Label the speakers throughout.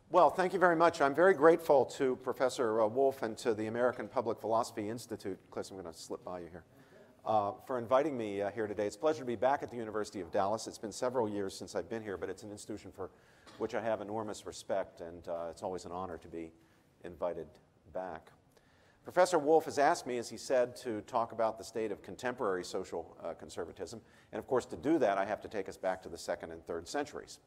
Speaker 1: Well, thank you very much. I'm very grateful to Professor Wolf and to the American Public Philosophy Institute, Cliff, I'm going to slip by you here, for inviting me here today. It's a pleasure to be back at the University of Dallas. It's been several years since I've been here, but it's an institution for which I have enormous respect, and it's always an honor to be invited back. Professor Wolf has asked me, as he said, to talk about the state of contemporary social conservatism, and of course to do that I have to take us back to the 2nd and 3rd centuries.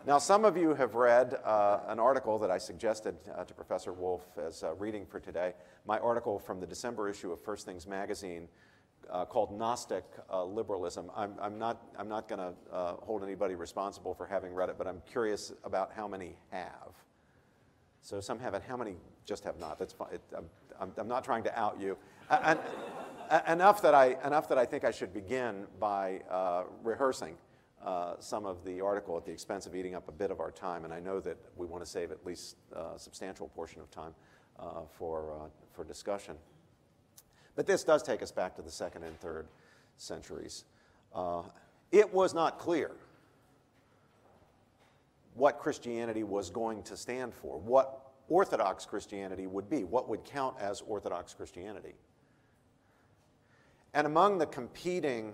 Speaker 1: Now, some of you have read an article that I suggested to Professor Wolf as reading for today, my article from the December issue of First Things magazine called Gnostic Liberalism. I'm not going to hold anybody responsible for having read it, but I'm curious about how many have. So some have, and how many just have not? That's fine. I'm not trying to out you. Enough that I think I should begin by rehearsing some of the article at the expense of eating up a bit of our time, and I know that we want to save at least a substantial portion of time for discussion. But this does take us back to the 2nd and 3rd centuries. It was not clear what Christianity was going to stand for, what Orthodox Christianity would be, what would count as Orthodox Christianity. And among the competing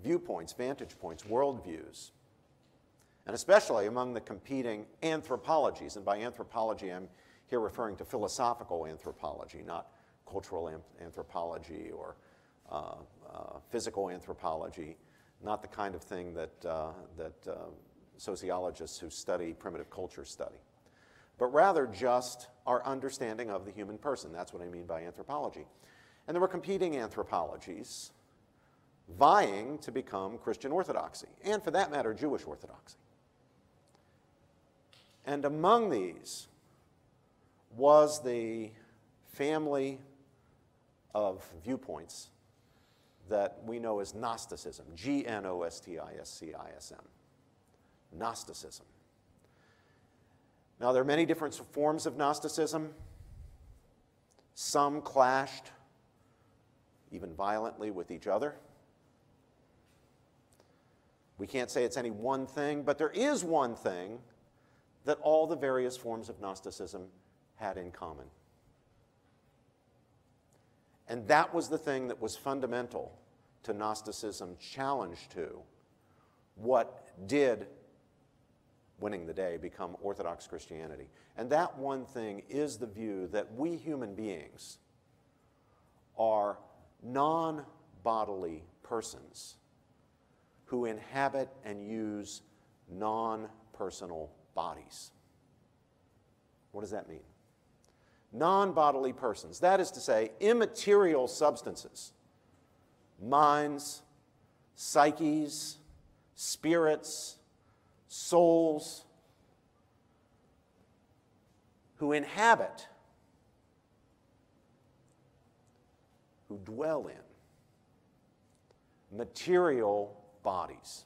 Speaker 1: viewpoints, vantage points, worldviews, and especially among the competing anthropologies, and by anthropology I'm here referring to philosophical anthropology, not cultural anthropology or physical anthropology, not the kind of thing that sociologists who study primitive culture study, but rather just our understanding of the human person. That's what I mean by anthropology. And there were competing anthropologies vying to become Christian orthodoxy, and for that matter, Jewish orthodoxy. And among these was the family of viewpoints that we know as Gnosticism, Gnostiscism. Gnosticism. Now, there are many different forms of Gnosticism. Some clashed, even violently, with each other. We can't say it's any one thing, but there is one thing that all the various forms of Gnosticism had in common. And that was the thing that was fundamental to Gnosticism's challenge to what did, winning the day, become Orthodox Christianity. And that one thing is the view that we human beings are non-bodily persons who inhabit and use non-personal bodies. What does that mean? Non-bodily persons, that is to say, immaterial substances, minds, psyches, spirits, souls, who inhabit, who dwell in material bodies.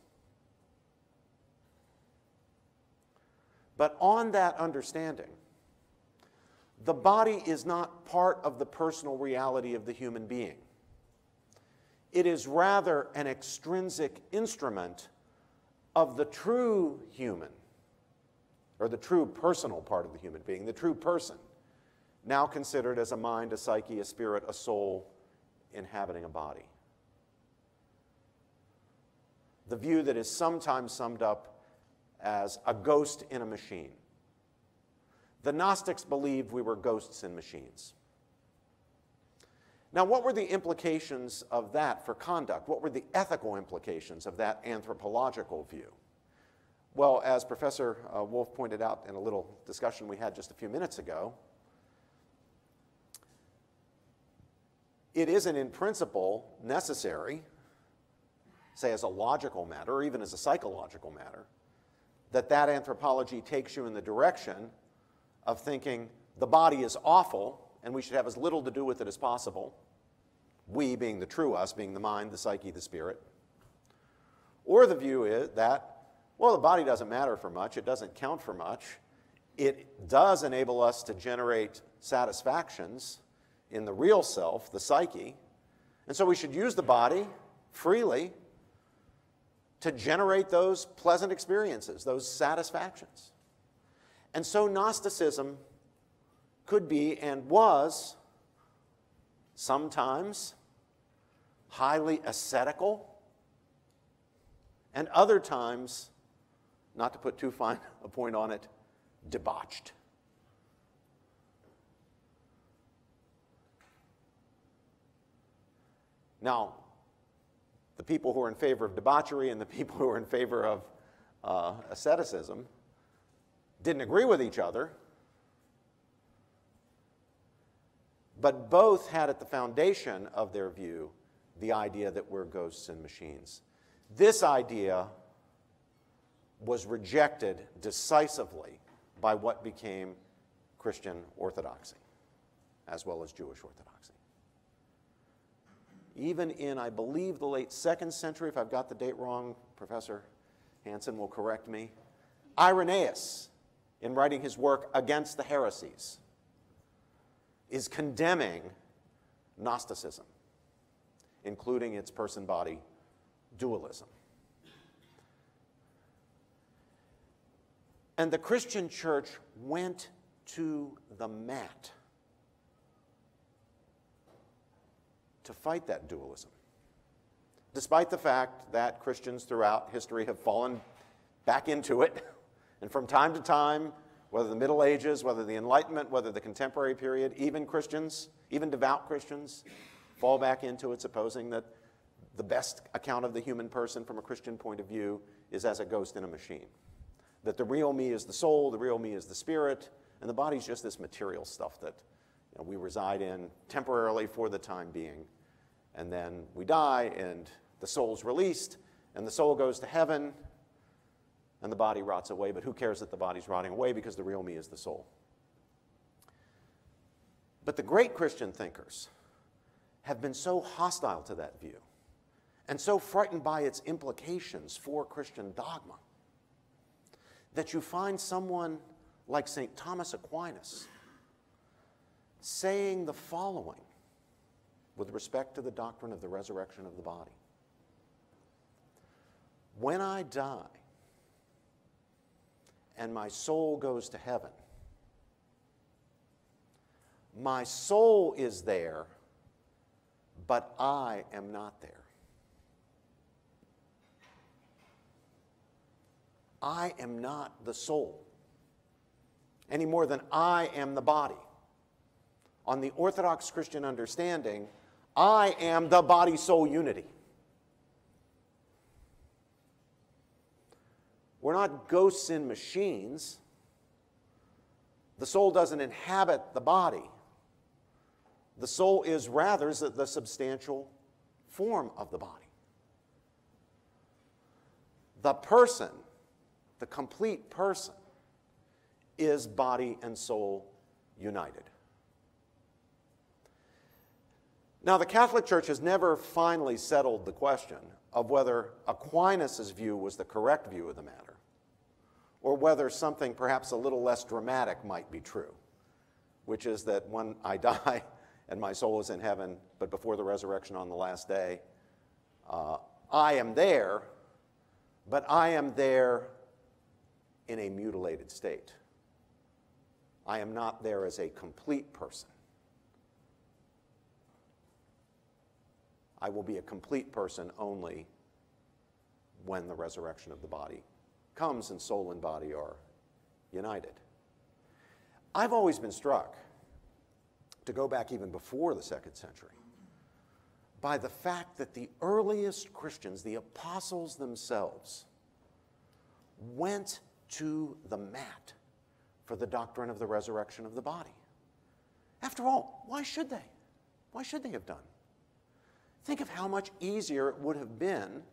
Speaker 1: But on that understanding, the body is not part of the personal reality of the human being. It is rather an extrinsic instrument of the true human, or the true personal part of the human being, the true person, now considered as a mind, a psyche, a spirit, a soul, inhabiting a body. The view that is sometimes summed up as a ghost in a machine. The Gnostics believed we were ghosts in machines. Now, what were the implications of that for conduct? What were the ethical implications of that anthropological view? Well, as Professor Wolf pointed out in a little discussion we had just a few minutes ago, it isn't in principle necessary, say as a logical matter or even as a psychological matter, that that anthropology takes you in the direction of thinking the body is awful and we should have as little to do with it as possible, we being the true us, being the mind, the psyche, the spirit. Or the view is that, well, the body doesn't matter for much, it doesn't count for much, it does enable us to generate satisfactions in the real self, the psyche, and so we should use the body freely to generate those pleasant experiences, those satisfactions. And so Gnosticism could be and was sometimes highly ascetical, and other times, not to put too fine a point on it, debauched. Now, the people who are in favor of debauchery and the people who are in favor of asceticism didn't agree with each other, but both had at the foundation of their view the idea that we're ghosts and machines. This idea was rejected decisively by what became Christian orthodoxy, as well as Jewish orthodoxy. Even in, I believe, the late 2nd century, if I've got the date wrong, Professor Hansen will correct me, Irenaeus, in writing his work Against the Heresies, is condemning Gnosticism, including its person-body dualism. And the Christian church went to the mat to fight that dualism, despite the fact that Christians throughout history have fallen back into it, and from time to time, whether the Middle Ages, whether the Enlightenment, whether the contemporary period, even Christians, even devout Christians, fall back into it, supposing that the best account of the human person from a Christian point of view is as a ghost in a machine. That the real me is the soul, the real me is the spirit, and the body's just this material stuff that we reside in temporarily for the time being. And then we die, and the soul's released, and the soul goes to heaven, and the body rots away. But who cares that the body's rotting away, because the real me is the soul. But the great Christian thinkers have been so hostile to that view and so frightened by its implications for Christian dogma that you find someone like St. Thomas Aquinas saying the following with respect to the doctrine of the resurrection of the body. When I die and my soul goes to heaven, my soul is there, but I am not there. I am not the soul, any more than I am the body. On the Orthodox Christian understanding, I am the body-soul unity. We're not ghosts in machines. The soul doesn't inhabit the body. The soul is rather the substantial form of the body. The person, the complete person, is body and soul united. Now, the Catholic Church has never finally settled the question of whether Aquinas' view was the correct view of the matter, or whether something perhaps a little less dramatic might be true, which is that when I die and my soul is in heaven, but before the resurrection on the last day, I am there, but I am there in a mutilated state. I am not there as a complete person. I will be a complete person only when the resurrection of the body comes and soul and body are united. I've always been struck, to go back even before the 2nd century, by the fact that the earliest Christians, the apostles themselves, went to the mat for the doctrine of the resurrection of the body. After all, why should they? Why should they have done? Think of how much easier it would have been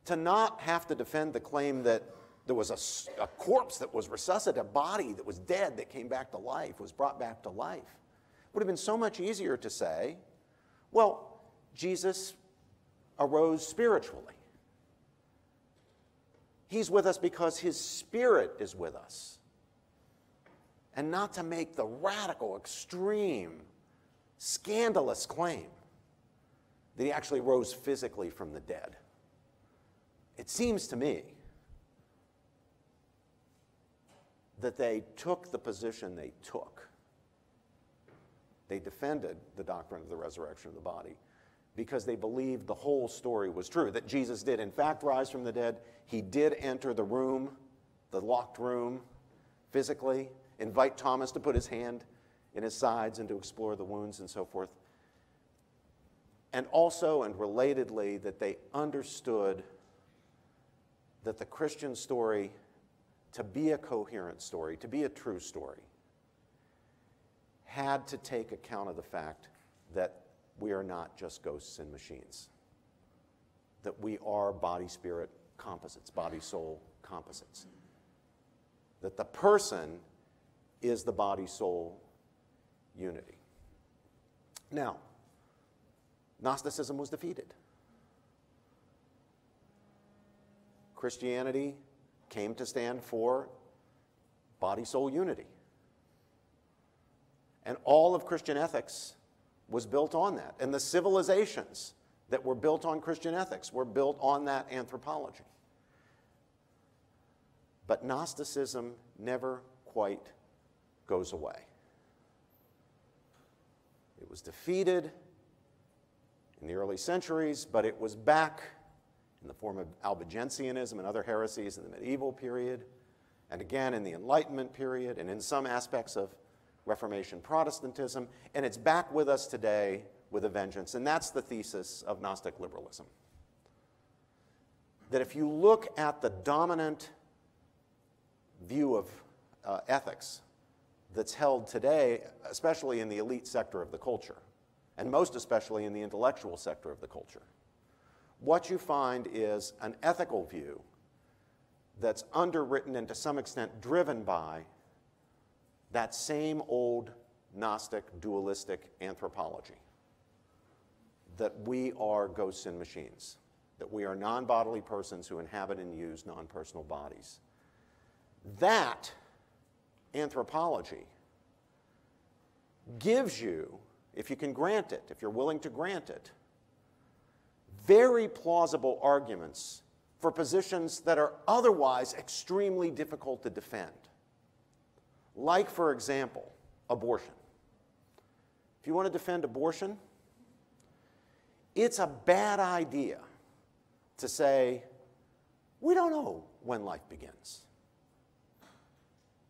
Speaker 1: to not have to defend the claim that there was a corpse that was resuscitated, a body that was dead that came back to life, was brought back to life. It would have been so much easier to say, well, Jesus arose spiritually. He's with us because his spirit is with us. And not to make the radical, extreme, scandalous claim that he actually rose physically from the dead. it seems to me that they took the position they took. They defended the doctrine of the resurrection of the body because they believed the whole story was true, that Jesus did in fact rise from the dead. He did enter the room, the locked room, physically, invite Thomas to put his hand in his sides and to explore the wounds and so forth. And also, and relatedly, that they understood that the Christian story, to be a coherent story, to be a true story, had to take account of the fact that we are not just ghosts and machines, that we are body-spirit composites, body-soul composites, that the person is the body-soul unity. Now, Gnosticism was defeated. Christianity came to stand for body-soul unity. And all of Christian ethics was built on that. And the civilizations that were built on Christian ethics were built on that anthropology. But Gnosticism never quite goes away. It was defeated in the early centuries, but it was back in the form of Albigensianism and other heresies in the medieval period, and again in the Enlightenment period, and in some aspects of Reformation Protestantism, and it's back with us today with a vengeance. And that's the thesis of Gnostic Liberalism. That if you look at the dominant view of ethics that's held today, especially in the elite sector of the culture, and most especially in the intellectual sector of the culture, what you find is an ethical view that's underwritten and to some extent driven by that same old Gnostic dualistic anthropology, that we are ghosts and machines, that we are non-bodily persons who inhabit and use non-personal bodies. That anthropology gives you, if you can grant it, if you're willing to grant it, very plausible arguments for positions that are otherwise extremely difficult to defend. Like, for example, abortion. If you want to defend abortion, it's a bad idea to say, we don't know when life begins.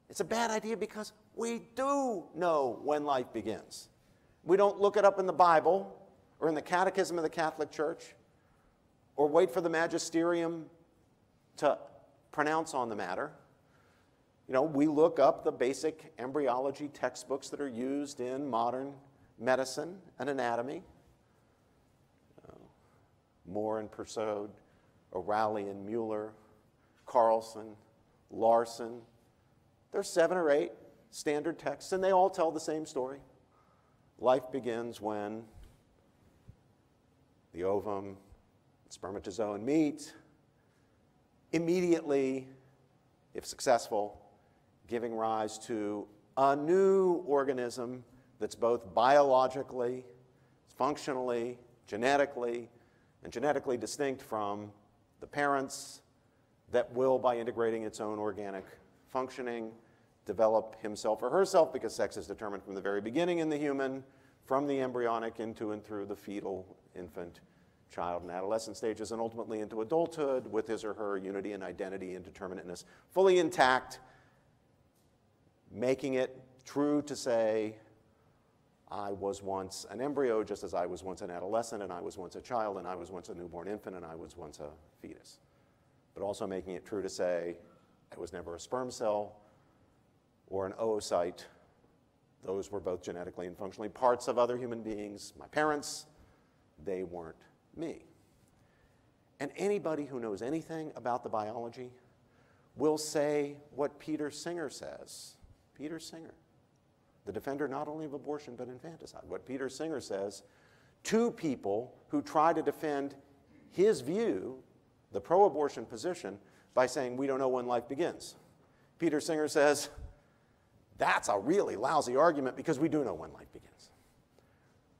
Speaker 1: It's a bad idea because we do know when life begins. We don't look it up in the Bible or in the Catechism of the Catholic Church or wait for the magisterium to pronounce on the matter. You know, we look up the basic embryology textbooks that are used in modern medicine and anatomy. Moore and Persaud, O'Reilly and Mueller, Carlson, Larson. There's 7 or 8 standard texts, and they all tell the same story. Life begins when the ovum, spermatozoa meet, immediately, if successful, giving rise to a new organism that's both biologically, functionally, genetically, and genetically distinct from the parents, that will, by integrating its own organic functioning, develop himself or herself, because sex is determined from the very beginning in the human, from the embryonic into and through the fetal, infant, child, and adolescent stages, and ultimately into adulthood with his or her unity and identity and determinateness fully intact, making it true to say, I was once an embryo just as I was once an adolescent, and I was once a child, and I was once a newborn infant, and I was once a fetus. But also making it true to say, I was never a sperm cell or an oocyte. Those were both genetically and functionally parts of other human beings. My parents, they weren't me. And anybody who knows anything about the biology will say what Peter Singer says. Peter Singer, the defender not only of abortion but infanticide. What Peter Singer says to people who try to defend his view, the pro-abortion position, by saying we don't know when life begins. Peter Singer says, that's a really lousy argument because we do know when life begins.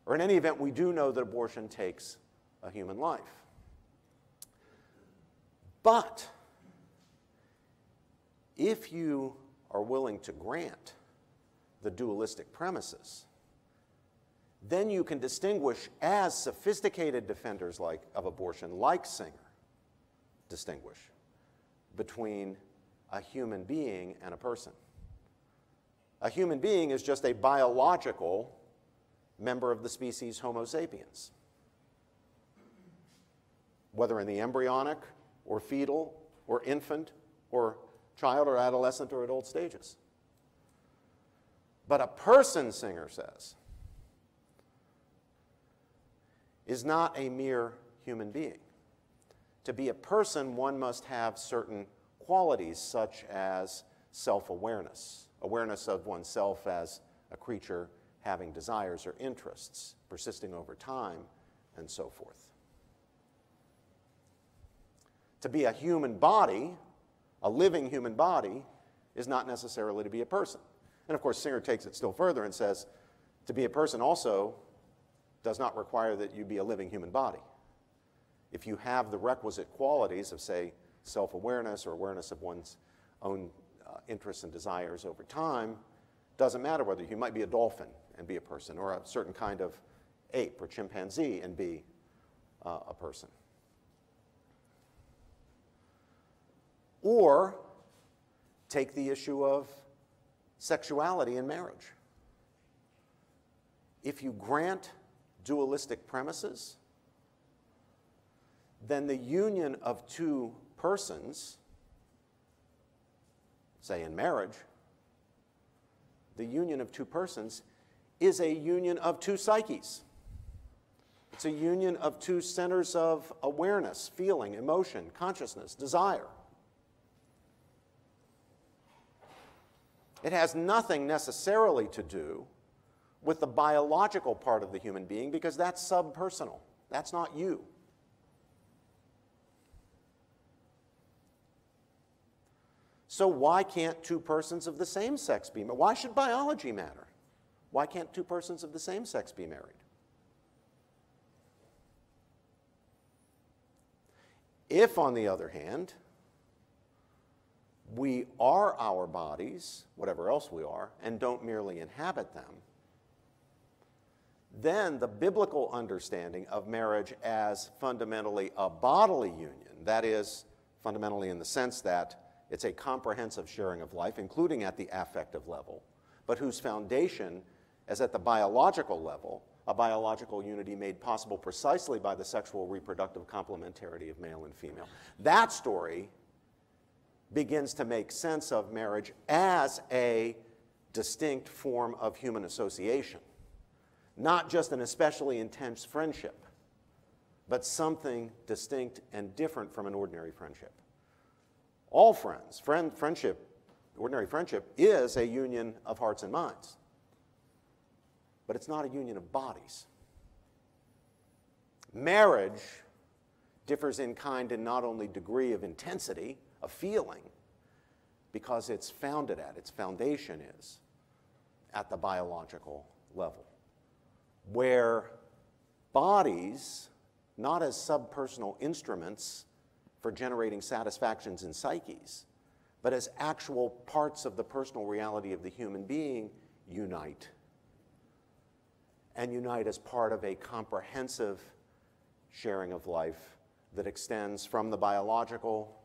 Speaker 1: Or in any event, we do know that abortion takes a human life. But if you are willing to grant the dualistic premises, then you can distinguish, as sophisticated defenders of abortion, like Singer, distinguish between a human being and a person. A human being is just a biological member of the species Homo sapiens, whether in the embryonic or fetal or infant or child or adolescent or adult stages. But a person, Singer says, is not a mere human being. To be a person, one must have certain qualities such as self-awareness, awareness of oneself as a creature having desires or interests, persisting over time, and so forth. To be a human body, a living human body, is not necessarily to be a person. And of course, Singer takes it still further and says, to be a person also does not require that you be a living human body. If you have the requisite qualities of, say, self-awareness or awareness of one's own interests and desires over time, doesn't matter whether you might be a dolphin and be a person, or a certain kind of ape or chimpanzee and be a person. Or take the issue of sexuality in marriage. If you grant dualistic premises, then the union of two persons, say in marriage, the union of two persons is a union of two psyches. It's a union of two centers of awareness, feeling, emotion, consciousness, desire. It has nothing necessarily to do with the biological part of the human being, because that's subpersonal. That's not you. So why can't two persons of the same sex be married? Why should biology matter? Why can't two persons of the same sex be married? If, on the other hand, we are our bodies, whatever else we are, and don't merely inhabit them, then the biblical understanding of marriage as fundamentally a bodily union, that is, fundamentally in the sense that it's a comprehensive sharing of life, including at the affective level, but whose foundation is at the biological level, a biological unity made possible precisely by the sexual reproductive complementarity of male and female. That story begins to make sense of marriage as a distinct form of human association, not just an especially intense friendship, but something distinct and different from an ordinary friendship. All friends, ordinary friendship is a union of hearts and minds, but it's not a union of bodies. Marriage differs in kind and not only degree of intensity, of feeling, because its foundation is at the biological level, where bodies, not as subpersonal instruments for generating satisfactions in psyches, but as actual parts of the personal reality of the human being, unite. And unite as part of a comprehensive sharing of life that extends from the biological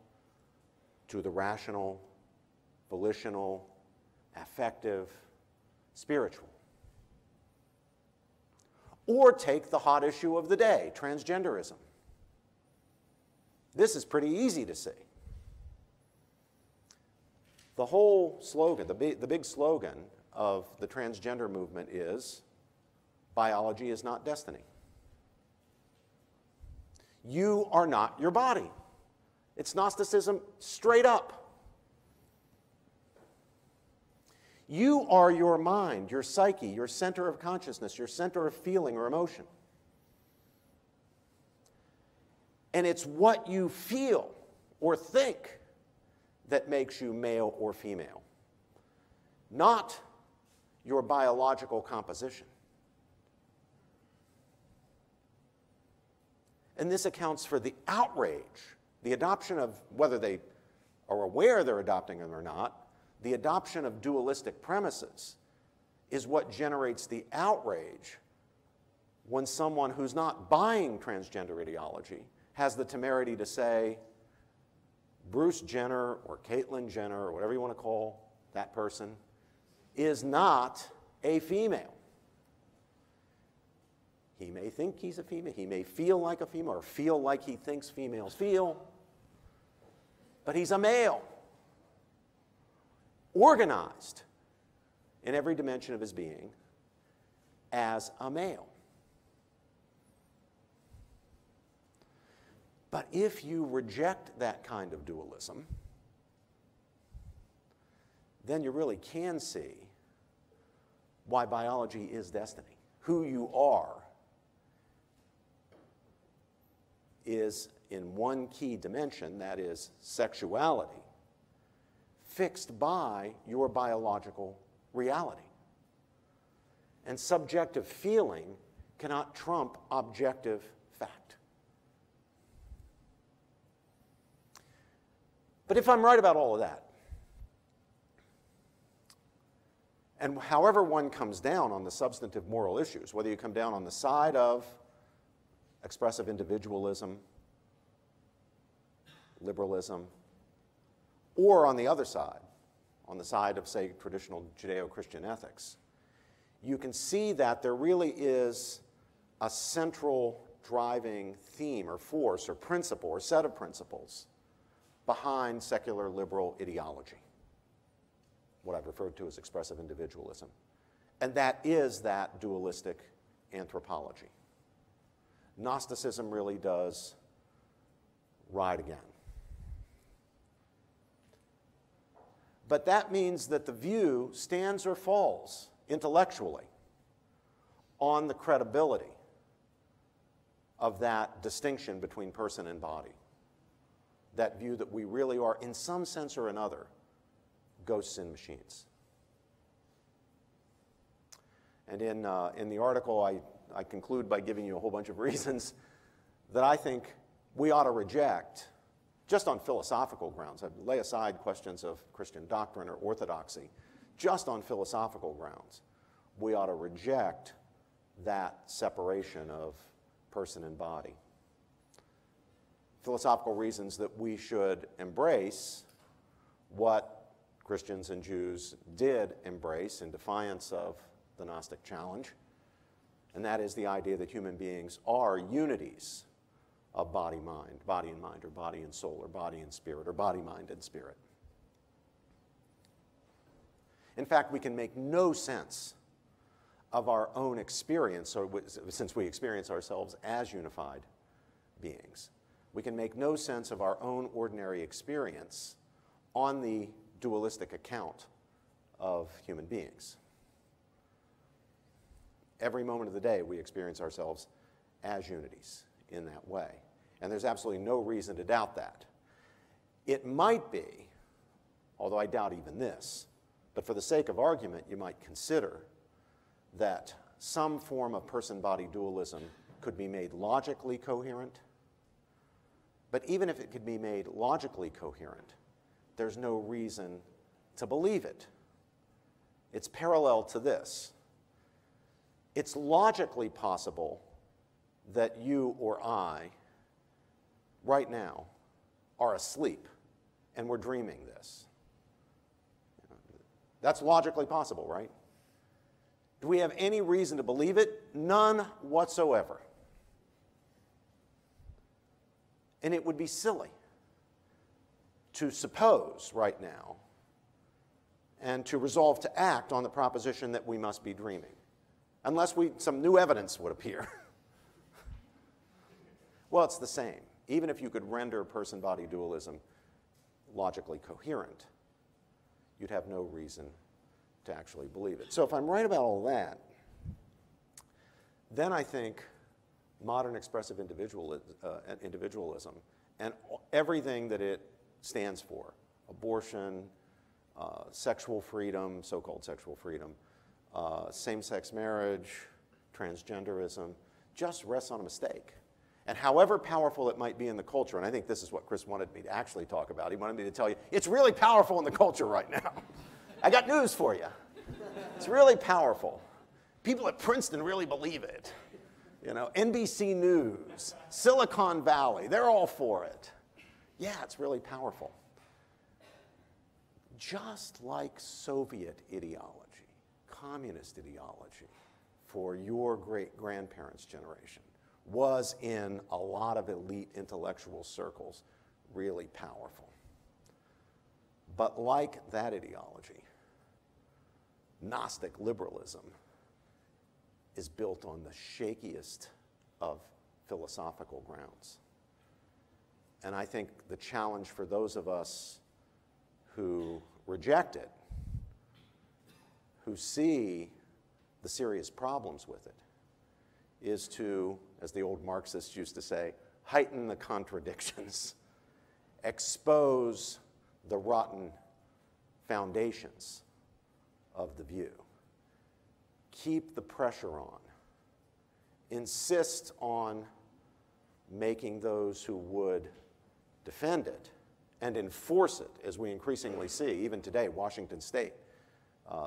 Speaker 1: to the rational, volitional, affective, spiritual. Or take the hot issue of the day, transgenderism. This is pretty easy to see. The whole slogan, the big slogan of the transgender movement is, biology is not destiny. You are not your body. It's Gnosticism straight up. You are your mind, your psyche, your center of consciousness, your center of feeling or emotion. And it's what you feel or think that makes you male or female, not your biological composition. And this accounts for the outrage The adoption of, whether they are aware they're adopting them or not, the adoption of dualistic premises is what generates the outrage when someone who's not buying transgender ideology has the temerity to say, Bruce Jenner or Caitlyn Jenner or whatever you want to call that person is not a female. He may think he's a female, he may feel like a female or feel like he thinks females feel, but he's a male, organized in every dimension of his being as a male. But if you reject that kind of dualism, then you really can see why biology is destiny. Who you are is in one key dimension, that is sexuality, fixed by your biological reality. And subjective feeling cannot trump objective fact. But if I'm right about all of that, and however one comes down on the substantive moral issues, whether you come down on the side of expressive individualism, liberalism, or on the other side, on the side of, say, traditional Judeo-Christian ethics, you can see that there really is a central driving theme or force or principle or set of principles behind secular liberal ideology, what I've referred to as expressive individualism. And that is that dualistic anthropology. Gnosticism really does ride again. But that means that the view stands or falls intellectually on the credibility of that distinction between person and body. That view that we really are, in some sense or another, ghosts in machines. And in the article, I conclude by giving you a whole bunch of reasons that I think we ought to reject, just on philosophical grounds. I lay aside questions of Christian doctrine or orthodoxy. Just on philosophical grounds, we ought to reject that separation of person and body. Philosophical reasons that we should embrace what Christians and Jews did embrace in defiance of the Gnostic challenge, and that is the idea that human beings are unities of body and mind, or body and soul, or body and spirit, or body, mind, and spirit. In fact, we can make no sense of our own experience, or since we experience ourselves as unified beings. We can make no sense of our own ordinary experience on the dualistic account of human beings. Every moment of the day, we experience ourselves as unities in that way. And there's absolutely no reason to doubt that. It might be, although I doubt even this, but for the sake of argument, you might consider that some form of person-body dualism could be made logically coherent. But even if it could be made logically coherent, there's no reason to believe it. It's parallel to this. It's logically possible that you or I, right now, are asleep and we're dreaming this. That's logically possible, right? Do we have any reason to believe it? None whatsoever. And it would be silly to suppose right now and to resolve to act on the proposition that we must be dreaming, unless some new evidence would appear. Well, it's the same. Even if you could render person-body dualism logically coherent, you'd have no reason to actually believe it. So if I'm right about all that, then I think modern expressive individualism and everything that it stands for, abortion, sexual freedom, so-called sexual freedom, same-sex marriage, transgenderism, just rests on a mistake. And however powerful it might be in the culture, and I think this is what Chris wanted me to actually talk about. He wanted me to tell you, it's really powerful in the culture right now. I got news for you. It's really powerful. People at Princeton really believe it. You know, NBC News, Silicon Valley, they're all for it. Yeah, it's really powerful. Just like Soviet ideology, communist ideology for your great-grandparents' generation was in a lot of elite intellectual circles really powerful. But like that ideology, Gnostic liberalism is built on the shakiest of philosophical grounds. And I think the challenge for those of us who reject it, who see the serious problems with it, is to, as the old Marxists used to say, heighten the contradictions, expose the rotten foundations of the view, keep the pressure on, insist on making those who would defend it and enforce it, as we increasingly see, even today, Washington State.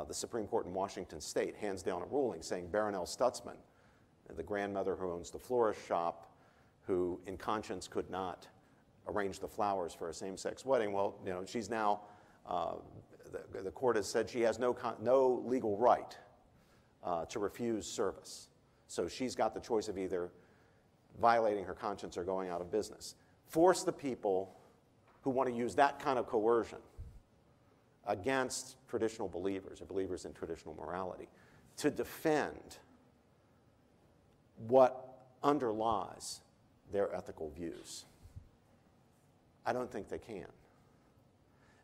Speaker 1: The Supreme Court in Washington State hands down a ruling saying Barronelle Stutzman, the grandmother who owns the florist shop, who in conscience could not arrange the flowers for a same-sex wedding, well, you know, she's now, the court has said she has no legal right to refuse service. So she's got the choice of either violating her conscience or going out of business. Force the people who want to use that kind of coercion against traditional believers or believers in traditional morality to defend what underlies their ethical views. I don't think they can.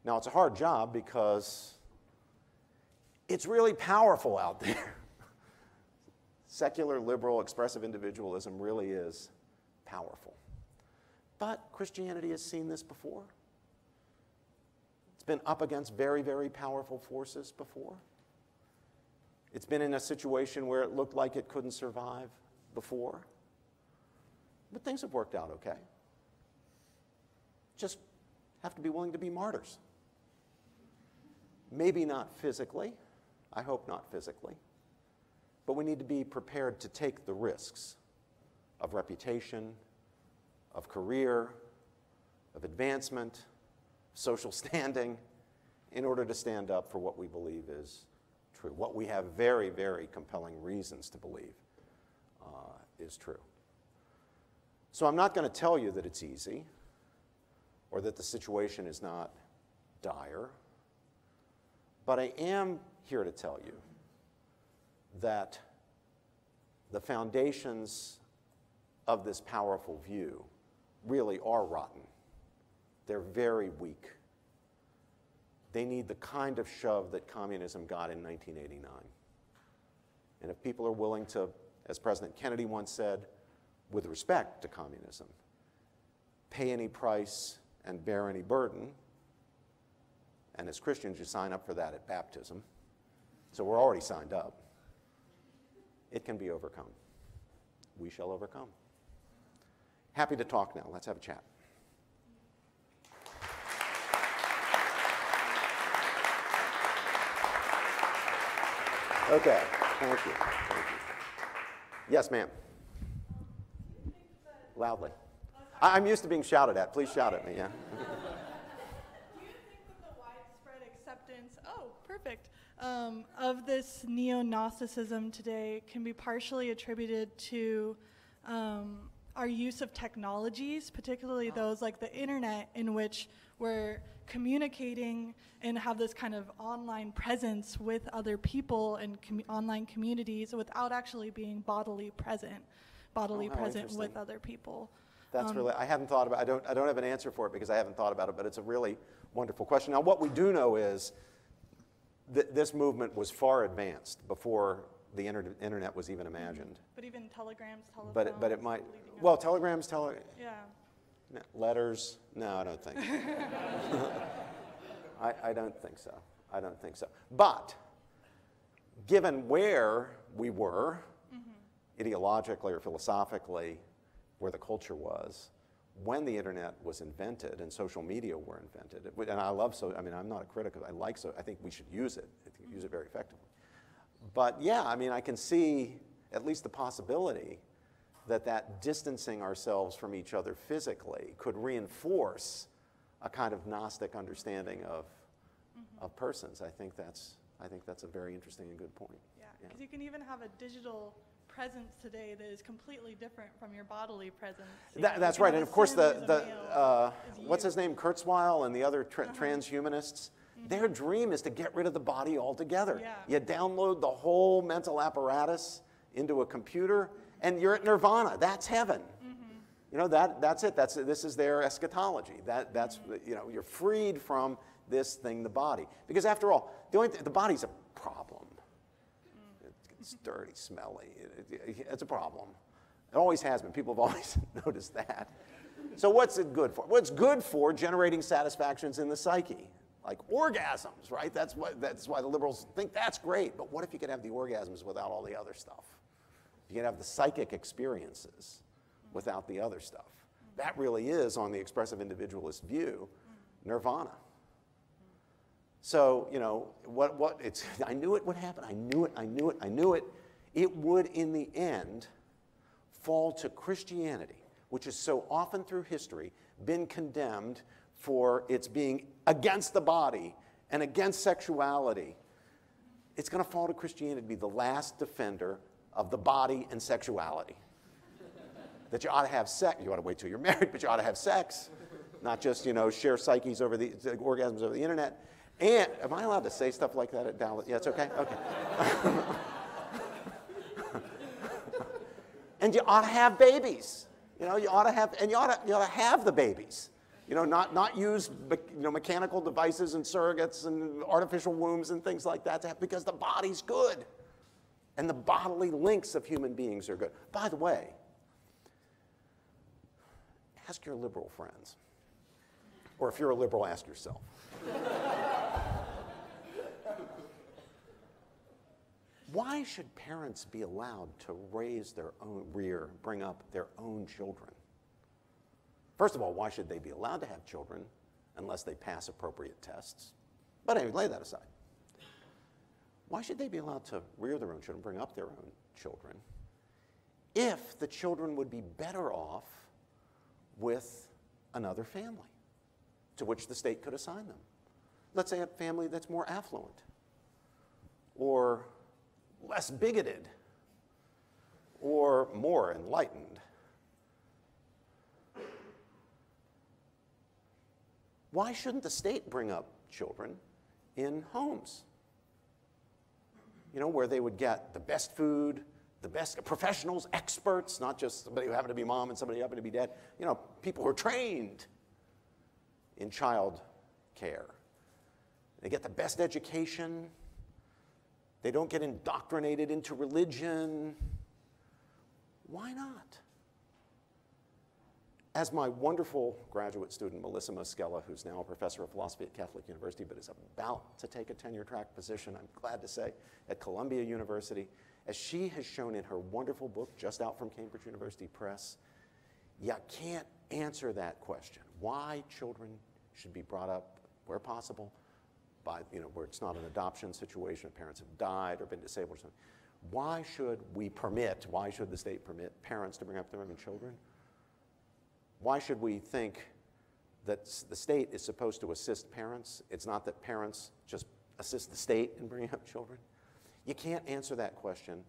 Speaker 1: Now, it's a hard job because it's really powerful out there. Secular, liberal, expressive individualism really is powerful. But Christianity has seen this before. It's been up against very, very powerful forces before. It's been in a situation where it looked like it couldn't survive before. But things have worked out okay. Just have to be willing to be martyrs. Maybe not physically. I hope not physically. But we need to be prepared to take the risks of reputation, of career, of advancement, social standing, in order to stand up for what we believe is true, what we have very, very compelling reasons to believe is true. So I'm not going to tell you that it's easy or that the situation is not dire, but I am here to tell you that the foundations of this powerful view really are rotten. They're very weak. They need the kind of shove that communism got in 1989. And if people are willing to, as President Kennedy once said, with respect to communism, pay any price and bear any burden, and as Christians you sign up for that at baptism, so we're already signed up, it can be overcome. We shall overcome. Happy to talk now. Let's have a chat. Okay, thank you. Thank you. Yes, ma'am. Loudly. I'm used to being shouted at. Please shout at me, yeah.
Speaker 2: Do you think that the widespread acceptance, perfect, of this neo-Gnosticism today can be partially attributed to our use of technologies, particularly those like the internet, in which we're communicating and have this kind of online presence with other people and online communities without actually being bodily present with other people?
Speaker 1: That's really, I hadn't thought about, I don't have an answer for it because I haven't thought about it, but it's a really wonderful question. Now, what we do know is that this movement was far advanced before the internet was even imagined.
Speaker 2: But even telegrams, telephones.
Speaker 1: But it might, well, telegrams,
Speaker 2: yeah.
Speaker 1: Letters, no, I don't think so. I don't think so. I don't think so. But given where we were, ideologically or philosophically, where the culture was when the internet was invented and social media were invented. And I love I mean, I'm not a critic of it. I think we should use it. I think we use it very effectively. But yeah, I mean, I can see at least the possibility that distancing ourselves from each other physically could reinforce a kind of Gnostic understanding of persons. I think that's a very interesting and good point.
Speaker 2: Yeah, because you can even have a digital presence today that is completely different from your bodily presence.
Speaker 1: That's right, and of course what's his name, Kurzweil and the other transhumanists, their dream is to get rid of the body altogether.
Speaker 2: Yeah.
Speaker 1: You download the whole mental apparatus into a computer, and you're at nirvana. That's heaven. You know, that's it. This is their eschatology. That's you know, you're freed from this thing, the body. Because after all, the body's a problem. It's dirty, smelly. It's a problem. It always has been. People have always noticed that. So what's it good for? Well, it's good for generating satisfactions in the psyche, like orgasms, right? That's why the liberals think that's great. But what if you could have the orgasms without all the other stuff? You could have the psychic experiences without the other stuff. That really is, on the expressive individualist view, nirvana. So, you know, I knew it would happen. I knew it. It would, in the end, fall to Christianity, which has so often through history been condemned for its being against the body and against sexuality. It's going to fall to Christianity to be the last defender of the body and sexuality. That you ought to have sex. You ought to wait till you're married, but you ought to have sex, not just, you know, share psyches over the orgasms over the internet. And am I allowed to say stuff like that at Dallas? Yeah, it's okay. Okay. And you ought to have babies. You know, you ought to have the babies. You know, not use mechanical devices and surrogates and artificial wombs and things like that because the body's good. And the bodily links of human beings are good. By the way, ask your liberal friends. Or if you're a liberal, ask yourself. Why should parents be allowed to bring up their own children? First of all, why should they be allowed to have children unless they pass appropriate tests? But anyway, lay that aside. Why should they be allowed to rear their own children, bring up their own children, if the children would be better off with another family to which the state could assign them? Let's say a family that's more affluent or less bigoted or more enlightened. Why shouldn't the state bring up children in homes? You know, where they would get the best food, the best professionals, experts, not just somebody who happened to be mom and somebody who happened to be dad. You know, people who are trained in child care. They get the best education. They don't get indoctrinated into religion. Why not? As my wonderful graduate student, Melissa Moskella, who's now a professor of philosophy at Catholic University, but is about to take a tenure-track position, I'm glad to say, at Columbia University, as she has shown in her wonderful book, just out from Cambridge University Press, you can't answer that question. Why children should be brought up, where possible, by, where it's not an adoption situation, parents have died or been disabled or something. Why should the state permit parents to bring up their own children? Why should we think that the state is supposed to assist parents? It's not that parents just assist the state in bringing up children. You can't answer that question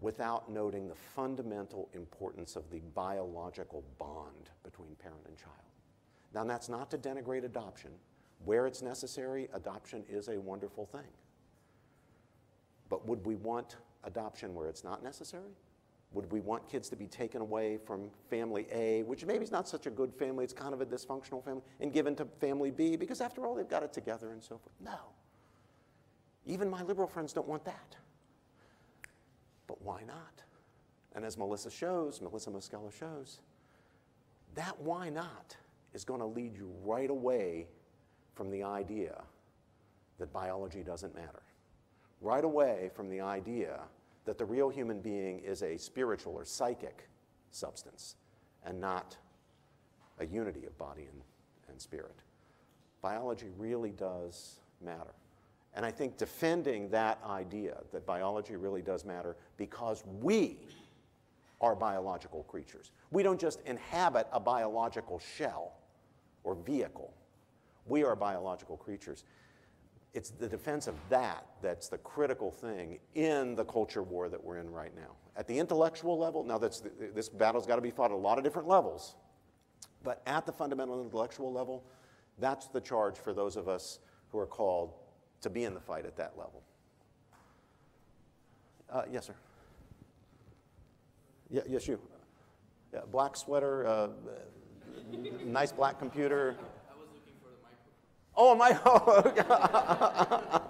Speaker 1: without noting the fundamental importance of the biological bond between parent and child. Now, that's not to denigrate adoption. Where it's necessary, adoption is a wonderful thing. But would we want adoption where it's not necessary? Would we want kids to be taken away from family A, which maybe is not such a good family, it's kind of a dysfunctional family, and given to family B, because after all, they've got it together and so forth? No. Even my liberal friends don't want that. But why not? And as Melissa Moskella shows, that why not is going to lead you right away from the idea that biology doesn't matter. Right away from the idea that the real human being is a spiritual or psychic substance and not a unity of body and spirit. Biology really does matter. And I think defending that idea that biology really does matter because we are biological creatures. We don't just inhabit a biological shell or vehicle. We are biological creatures. It's the defense of that that's the critical thing in the culture war that we're in right now. At the intellectual level, now this battle's got to be fought at a lot of different levels, but at the fundamental intellectual level, that's the charge for those of us who are called to be in the fight at that level. Yes, sir. Yeah, yes, you. Yeah, black sweater, nice black computer.
Speaker 3: I was looking for the microphone.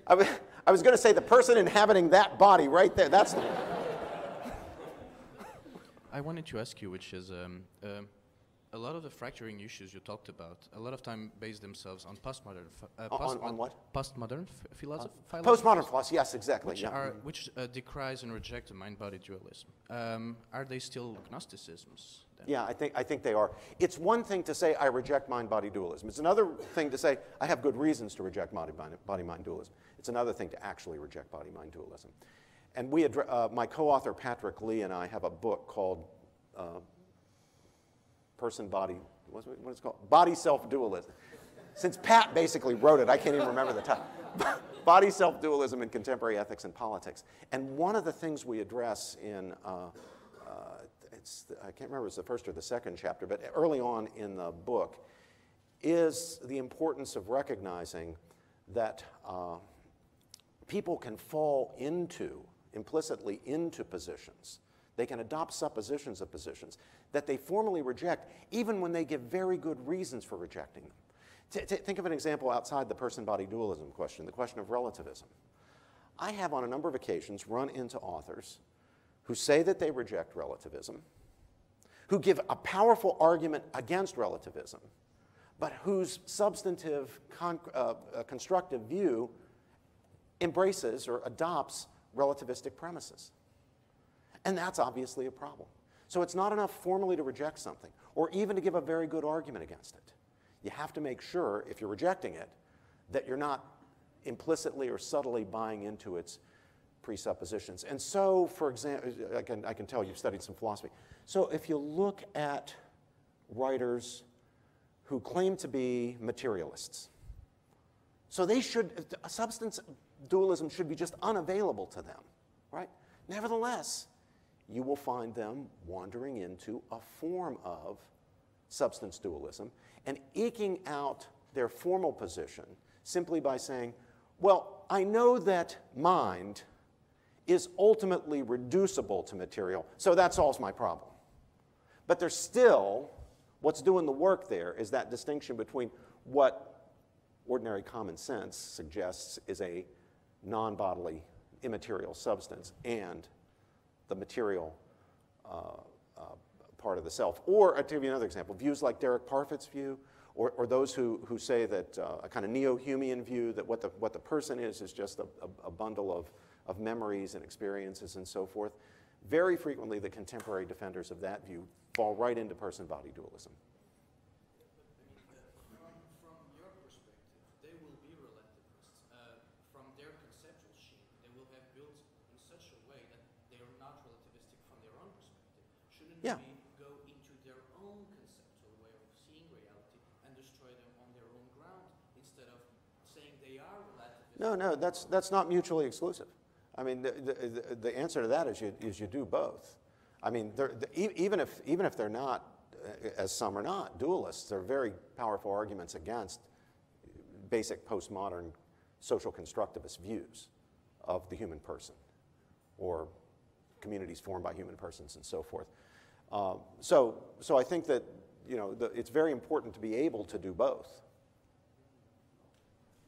Speaker 1: Oh, I was going to say the person inhabiting that body right there. That's.
Speaker 3: I wanted to ask you, which is a lot of the fracturing issues you talked about, a lot of time base themselves on postmodern.
Speaker 1: On what?
Speaker 3: Postmodern philosophy.
Speaker 1: Postmodern philosophy, yes, exactly.
Speaker 3: Which decries and reject the mind-body dualism. Are they still Gnosticisms? Then?
Speaker 1: Yeah, I think they are. It's one thing to say I reject mind-body dualism. It's another thing to say I have good reasons to reject body-mind dualism. It's another thing to actually reject body-mind dualism. And we, my co-author Patrick Lee and I have a book called Person-Body, what is it called? Body-Self-Dualism. Since Pat basically wrote it, I can't even remember the title. Body-Self-Dualism in Contemporary Ethics and Politics. And one of the things we address in, I can't remember if it's the first or the second chapter, but early on in the book, is the importance of recognizing that people can fall implicitly into positions. They can adopt suppositions of positions that they formally reject, even when they give very good reasons for rejecting them. Think of an example outside the person-body dualism question, the question of relativism. I have on a number of occasions run into authors who say that they reject relativism, who give a powerful argument against relativism, but whose substantive, constructive view embraces or adopts relativistic premises. And that's obviously a problem. So it's not enough formally to reject something, or even to give a very good argument against it. You have to make sure, if you're rejecting it, that you're not implicitly or subtly buying into its presuppositions. And so, for example, I can tell you've studied some philosophy. So if you look at writers who claim to be materialists, so they should, substance dualism should be just unavailable to them, right? Nevertheless, you will find them wandering into a form of substance dualism and eking out their formal position simply by saying, well, I know that mind is ultimately reducible to material, so that solves my problem. But there's still, what's doing the work there is that distinction between what ordinary common sense suggests is a non-bodily, immaterial substance and the material part of the self. Or, I'll give you another example, views like Derek Parfit's view, or those who say that a kind of neo-Humean view, that what the person is just a bundle of memories and experiences and so forth. Very frequently, the contemporary defenders of that view fall right into person-body dualism.
Speaker 3: From your perspective, they will be relativists. From their conceptual shape, they will have built in such a way that they are not relativistic from their own perspective. Shouldn't we go into their own conceptual way of seeing reality and destroy them on their own ground instead of saying they are relativists?
Speaker 1: No, that's not mutually exclusive. I mean, the answer to that is you do both. I mean, even if they're not, as some are not, dualists, there are very powerful arguments against basic postmodern social constructivist views of the human person or communities formed by human persons and so forth. So I think that it's very important to be able to do both.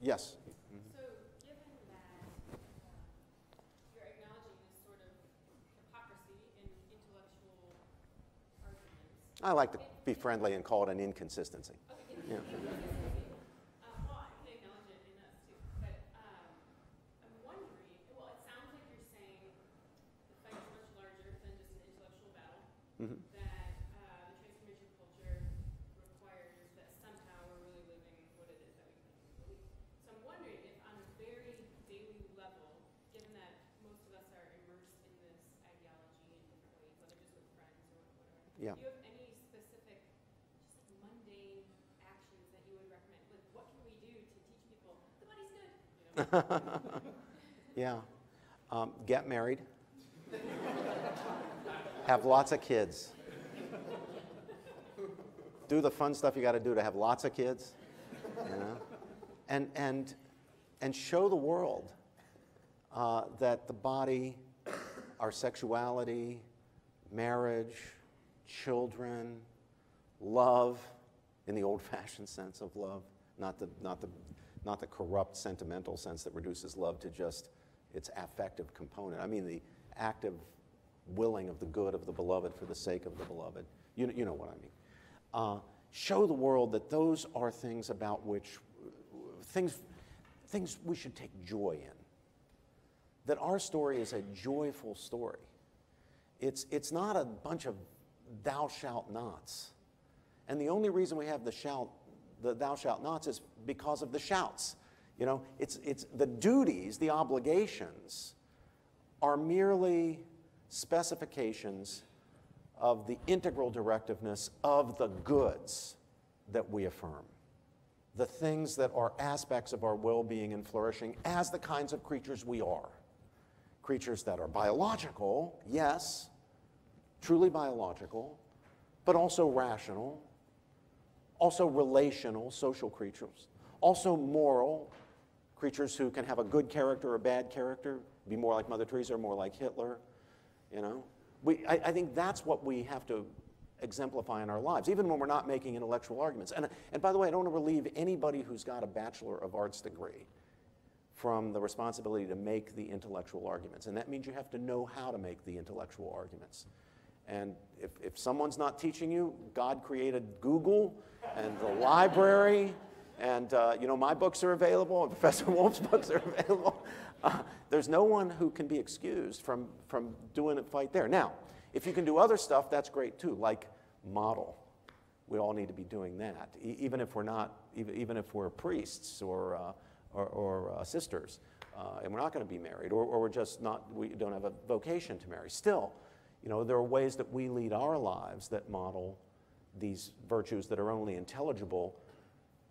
Speaker 1: Yes? I like to be friendly and call it an inconsistency.
Speaker 4: Okay.
Speaker 1: Yeah.
Speaker 4: Well, I can acknowledge it in us too. But I'm wondering, well, it sounds like you're saying the fight is much larger than just an intellectual battle.
Speaker 1: Mhm.
Speaker 4: that the transformation culture requires that somehow we're really living what it is that we claim to believe. So I'm wondering if on a very daily level, given that most of us are immersed in this ideology in different ways, whether just with friends or whatever,
Speaker 1: Yeah.
Speaker 4: do you have any specific, just like mundane actions that you would recommend? Like, what can we do to teach people the money's good? You know?
Speaker 1: Yeah. Get married. Have lots of kids. Do the fun stuff you got to do to have lots of kids. You know? And show the world that the body, our sexuality, marriage, children, love, in the old-fashioned sense of love, not the corrupt, sentimental sense that reduces love to just its affective component. I mean the active willing of the good of the beloved for the sake of the beloved. You know what I mean. Show the world that those are things about which, things we should take joy in. That our story is a joyful story. It's not a bunch of thou shalt nots. And the only reason we have the thou shalt nots is because of the shouts. You know, it's the duties, the obligations are merely specifications of the integral directiveness of the goods that we affirm. The things that are aspects of our well-being and flourishing as the kinds of creatures we are. Creatures that are biological, yes, truly biological, but also rational, also relational, social creatures, also moral, creatures who can have a good character or a bad character, be more like Mother Teresa or more like Hitler, you know. I think that's what we have to exemplify in our lives, even when we're not making intellectual arguments. And by the way, I don't want to relieve anybody who's got a Bachelor of Arts degree from the responsibility to make the intellectual arguments. And that means you have to know how to make the intellectual arguments. And if someone's not teaching you, God created Google and the library, and you know, my books are available, and Professor Wolf's books are available. There's no one who can be excused from doing a fight there. Now, if you can do other stuff, that's great too, like model. We all need to be doing that, even if we're not, even if we're priests or sisters, and we're not going to be married, or we're just not, we don't have a vocation to marry. Still, you know, there are ways that we lead our lives that model these virtues that are only intelligible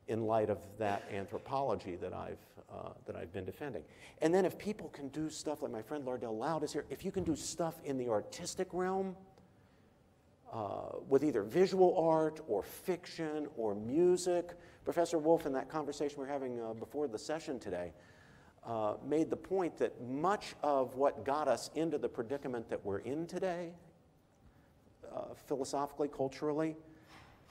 Speaker 1: in light of that anthropology that I've been defending. And then if people can do stuff, like my friend Lardell Loud is here, if you can do stuff in the artistic realm, with either visual art or fiction or music. Professor Wolf, in that conversation we were having before the session today, made the point that much of what got us into the predicament that we're in today, philosophically, culturally,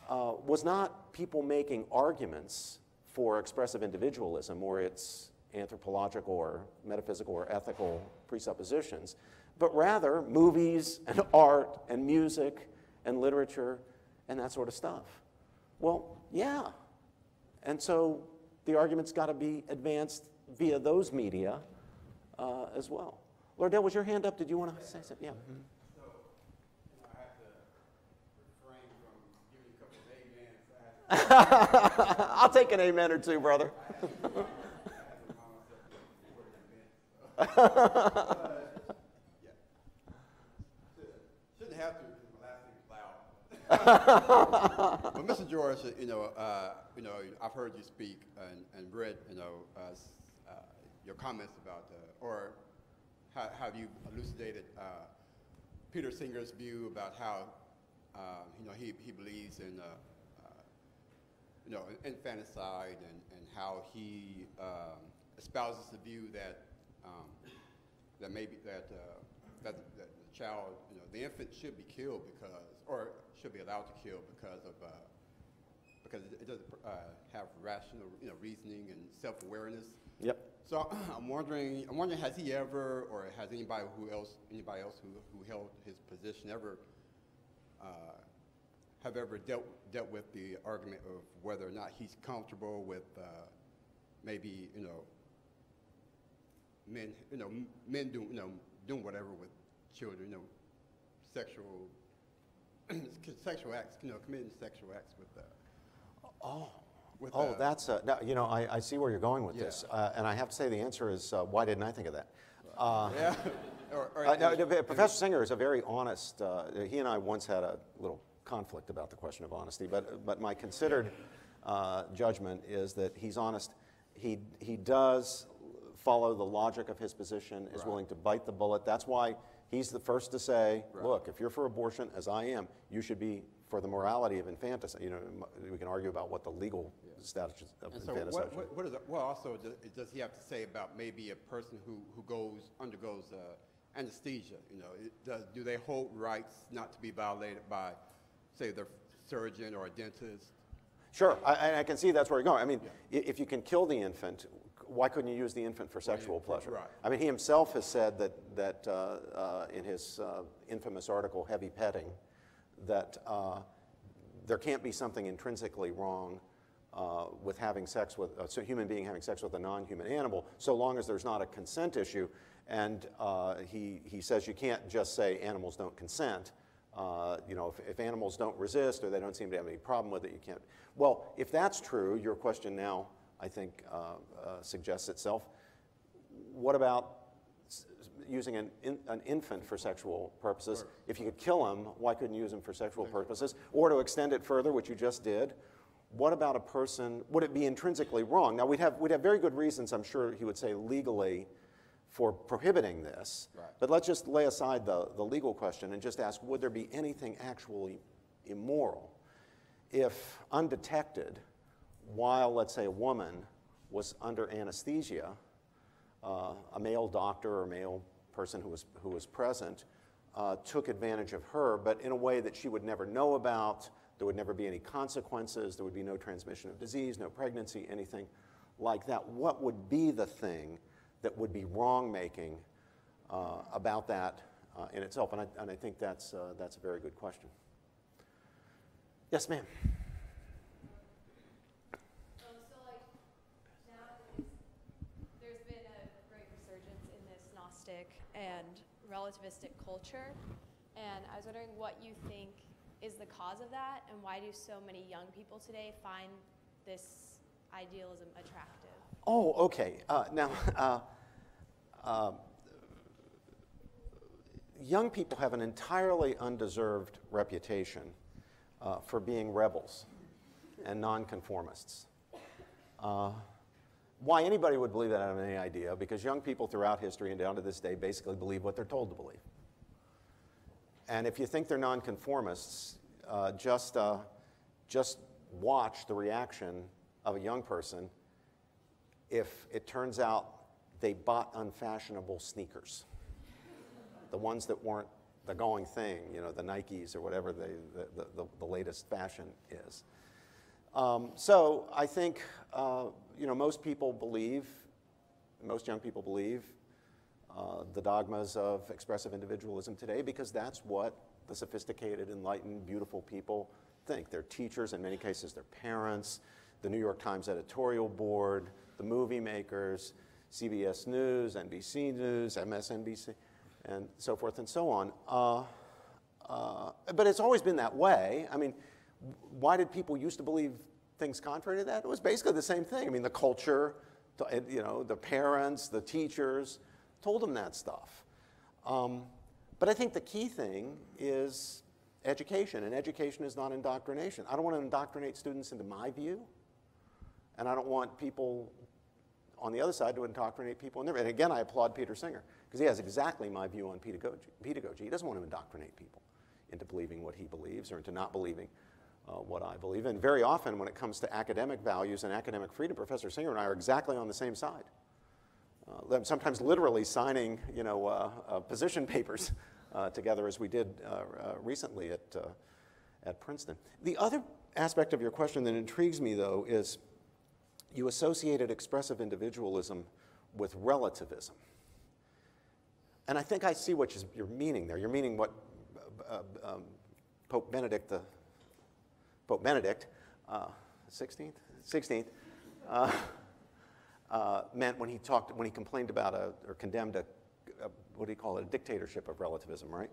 Speaker 1: was not people making arguments for expressive individualism or its anthropological or metaphysical or ethical presuppositions, but rather movies and art and music and literature and that sort of stuff. Well, yeah. And so the argument's got to be advanced via those media as well. Lardell, was your hand up? Did you want to say something? Yeah. Mm-hmm.
Speaker 5: I have to refrain from giving you a couple of amens.
Speaker 1: I'll take an amen or two, brother.
Speaker 5: Shouldn't have to because my last name's loud. But Mr. George, I've heard you speak and read, your comments about, or how you elucidated Peter Singer's view about how, he believes in, infanticide and how he espouses the view that that the child, the infant should be killed or should be allowed to kill because it doesn't have rational, reasoning and self-awareness.
Speaker 1: Yep.
Speaker 5: So I'm wondering, has he ever, or has anybody else who held his position ever have ever dealt with the argument of whether or not he's comfortable with maybe men doing whatever with children, sexual sexual acts, committing sexual acts with
Speaker 1: that's, now, I see where you're going with
Speaker 5: Yeah.
Speaker 1: this. And I have to say the answer is, why didn't I think of that?
Speaker 5: yeah.
Speaker 1: Professor Singer is a very honest, he and I once had a little conflict about the question of honesty, but my considered judgment is that he's honest. He does follow the logic of his position, is willing to bite the bullet. That's why he's the first to say, look, if you're for abortion, as I am, you should be for the morality of infanticide. We can argue about what the legal status of infanticide is.
Speaker 5: What is it? Well, also, does he have to say about maybe a person who undergoes anesthesia? Do they hold rights not to be violated by, say, their surgeon or a dentist?
Speaker 1: Sure, I can see that's where you're going. I mean, if you can kill the infant, why couldn't you use the infant for sexual pleasure?
Speaker 5: Right.
Speaker 1: I mean, he himself has said that in his infamous article, Heavy Petting, that there can't be something intrinsically wrong with having sex with a human being having sex with a non-human animal, so long as there's not a consent issue. And he says you can't just say animals don't consent. If animals don't resist or they don't seem to have any problem with it, you can't. Well, if that's true, your question now, I think, suggests itself. What about using an infant for sexual purposes?
Speaker 5: Sure.
Speaker 1: If you could kill him, why couldn't you use him for sexual purposes? Or to extend it further, which you just did, what about a person, would it be intrinsically wrong? Now, we'd have very good reasons, I'm sure he would say, legally for prohibiting this.
Speaker 5: Right.
Speaker 1: But let's just lay aside the legal question and just ask, would there be anything actually immoral if undetected, while, let's say, a woman was under anesthesia, a male doctor or male person who was present took advantage of her, but in a way that she would never know about. There would never be any consequences. There would be no transmission of disease, no pregnancy, anything like that. What would be the thing that would be wrong-making about that in itself? And I think that's a very good question. Yes, ma'am.
Speaker 6: There's been a great resurgence in this Gnostic and relativistic culture, and I was wondering what you think is the cause of that, and why do so many young people today find this idealism attractive?
Speaker 1: Oh, okay. Now, young people have an entirely undeserved reputation for being rebels and nonconformists. Why anybody would believe that, I don't have any idea, because young people throughout history and down to this day basically believe what they're told to believe. And if you think they're nonconformists, just watch the reaction of a young person if it turns out they bought unfashionable sneakers. The ones that weren't the going thing, the Nikes or whatever the latest fashion is. So I think, most young people believe the dogmas of expressive individualism today because that's what the sophisticated, enlightened, beautiful people think. Their teachers, in many cases their parents, the New York Times editorial board, the movie makers, CBS News, NBC News, MSNBC, and so forth and so on. But it's always been that way. I mean, why did people used to believe things contrary to that? It was basically the same thing. I mean, the culture, the parents, the teachers told them that stuff. But I think the key thing is education, and education is not indoctrination. I don't want to indoctrinate students into my view, and I don't want people on the other side to indoctrinate people in their. And again, I applaud Peter Singer, because he has exactly my view on pedagogy. He doesn't want to indoctrinate people into believing what he believes or into not believing what I believe. And very often when it comes to academic values and academic freedom, Professor Singer and I are exactly on the same side. Sometimes literally signing, position papers together, as we did recently at Princeton. The other aspect of your question that intrigues me, though, is you associated expressive individualism with relativism. And I think I see what you're meaning there. You're meaning what Pope Benedict XVI, meant when he complained about or condemned what do you call it, a dictatorship of relativism, right?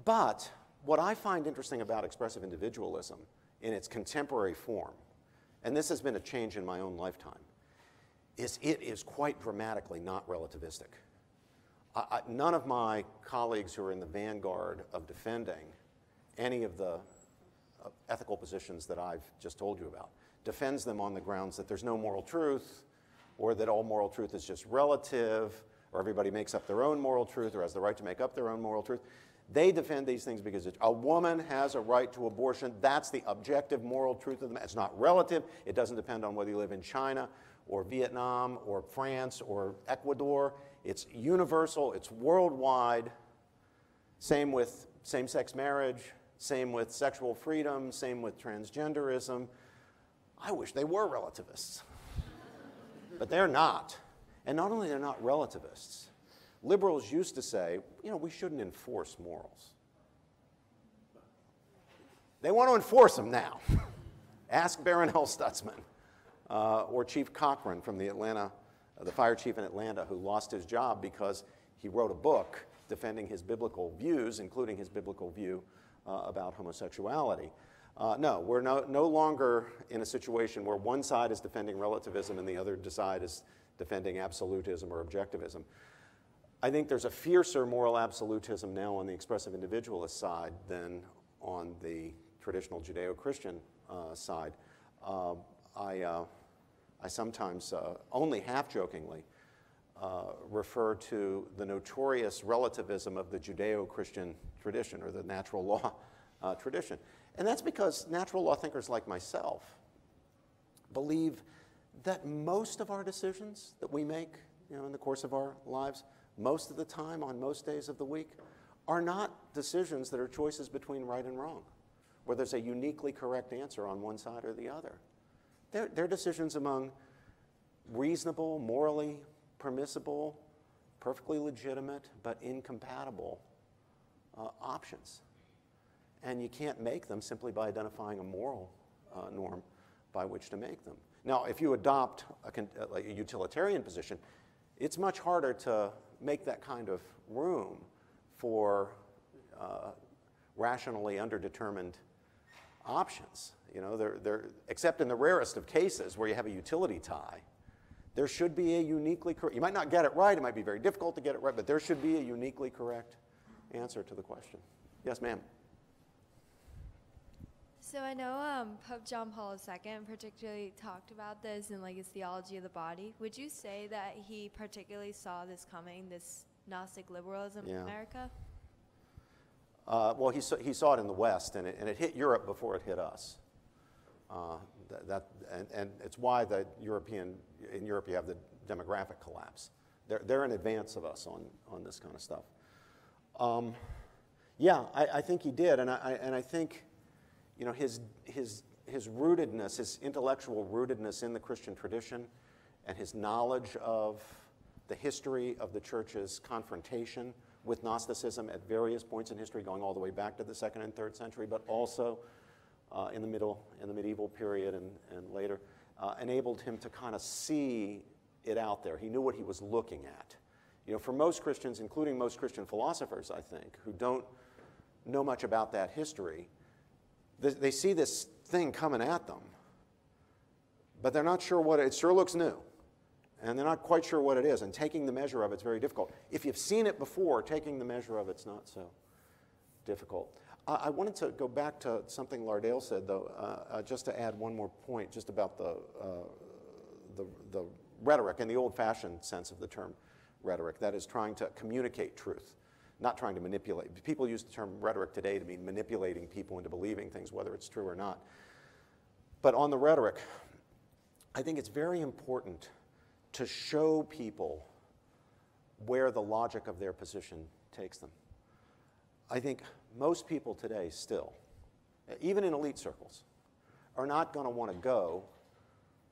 Speaker 1: But What I find interesting about expressive individualism in its contemporary form, and this has been a change in my own lifetime, is it is quite dramatically not relativistic. None of my colleagues who are in the vanguard of defending any of the ethical positions that I've just told you about defends them on the grounds that there's no moral truth, or that all moral truth is just relative, or everybody makes up their own moral truth or has the right to make up their own moral truth. They defend these things because a woman has a right to abortion. That's the objective moral truth of the matter. It's not relative. It doesn't depend on whether you live in China or Vietnam or France or Ecuador. It's universal. It's worldwide. Same with same-sex marriage. Same with sexual freedom. Same with transgenderism. I wish they were relativists. But they're not. And not only they're not relativists, liberals used to say, you know, we shouldn't enforce morals. They want to enforce them now. Ask Baron L. Stutzman or Chief Cochran from the fire chief in Atlanta, who lost his job because he wrote a book defending his biblical views, including his biblical view about homosexuality. No, we're no longer in a situation where one side is defending relativism and the other side is defending absolutism or objectivism. I think there's a fiercer moral absolutism now on the expressive individualist side than on the traditional Judeo-Christian side. I sometimes, only half-jokingly, refer to the notorious relativism of the Judeo-Christian tradition, or the natural law tradition. And that's because natural law thinkers like myself believe that most of our decisions that we make, you know, in the course of our lives, most of the time, on most days of the week, are not decisions that are choices between right and wrong, where there's a uniquely correct answer on one side or the other. They're decisions among reasonable, morally permissible, perfectly legitimate, but incompatible options. And you can't make them simply by identifying a moral norm by which to make them. Now, if you adopt like a utilitarian position, it's much harder to make that kind of room for rationally underdetermined options. You know, except in the rarest of cases where you have a utility tie, there should be a uniquely correct, you might not get it right, it might be very difficult to get it right, but there should be a uniquely correct answer to the question. Yes, ma'am.
Speaker 6: So I know Pope John Paul II particularly talked about this in like his theology of the body. Would you say that he particularly saw this coming, this Gnostic liberalism in America?
Speaker 1: Well, he saw it in the West, and it hit Europe before it hit us. And it's why in Europe you have the demographic collapse. They're in advance of us on this kind of stuff. Yeah, I think he did, and I think, you know, his rootedness, his intellectual rootedness in the Christian tradition, and his knowledge of the history of the church's confrontation with Gnosticism at various points in history, going all the way back to the 2nd and 3rd century, but also in the medieval period and later, enabled him to kind of see it out there. He knew what he was looking at. You know, for most Christians, including most Christian philosophers, I think, who don't know much about that history, they see this thing coming at them, but they're not sure what it sure looks new, and they're not quite sure what it is, and taking the measure of it's very difficult. If you've seen it before, taking the measure of it's not so difficult. I wanted to go back to something Lardale said, though, just to add one more point, just about the rhetoric, in the old-fashioned sense of the term rhetoric, that is trying to communicate truth, not trying to manipulate. People use the term rhetoric today to mean manipulating people into believing things, whether it's true or not. But on the rhetoric, I think it's very important to show people where the logic of their position takes them. I think most people today still, even in elite circles, are not going to want to go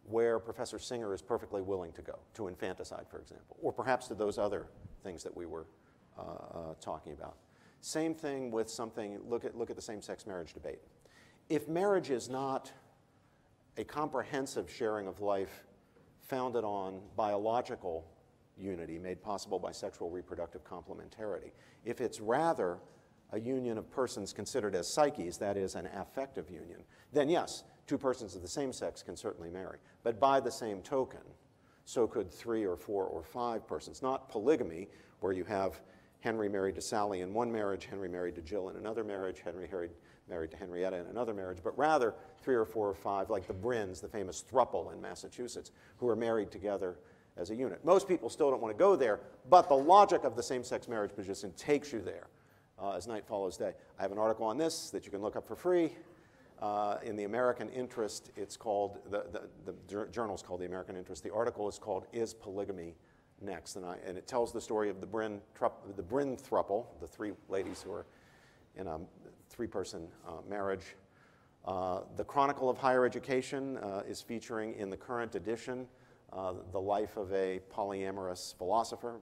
Speaker 1: where Professor Singer is perfectly willing to go, to infanticide, for example, or perhaps to those other things that we were talking about. Same thing with something, look at the same-sex marriage debate. If marriage is not a comprehensive sharing of life founded on biological unity made possible by sexual reproductive complementarity, if it's rather a union of persons considered as psyches, that is, an affective union, then yes, two persons of the same sex can certainly marry. But by the same token, so could 3 or 4 or 5 persons. Not polygamy, where you have Henry married to Sally in one marriage, Henry married to Jill in another marriage, Henry married to Henrietta in another marriage, but rather 3 or 4 or 5, like the Bryns, the famous throuple in Massachusetts, who are married together as a unit. Most people still don't want to go there, but the logic of the same-sex marriage position takes you there as night follows day. I have an article on this that you can look up for free. In the American Interest, it's called, the journal's called The American Interest. The article is called Is Polygamy Next? And it tells the story of the Bryn throuple, the 3 ladies who are in a 3-person marriage. The Chronicle of Higher Education is featuring in the current edition the life of a polyamorous philosopher,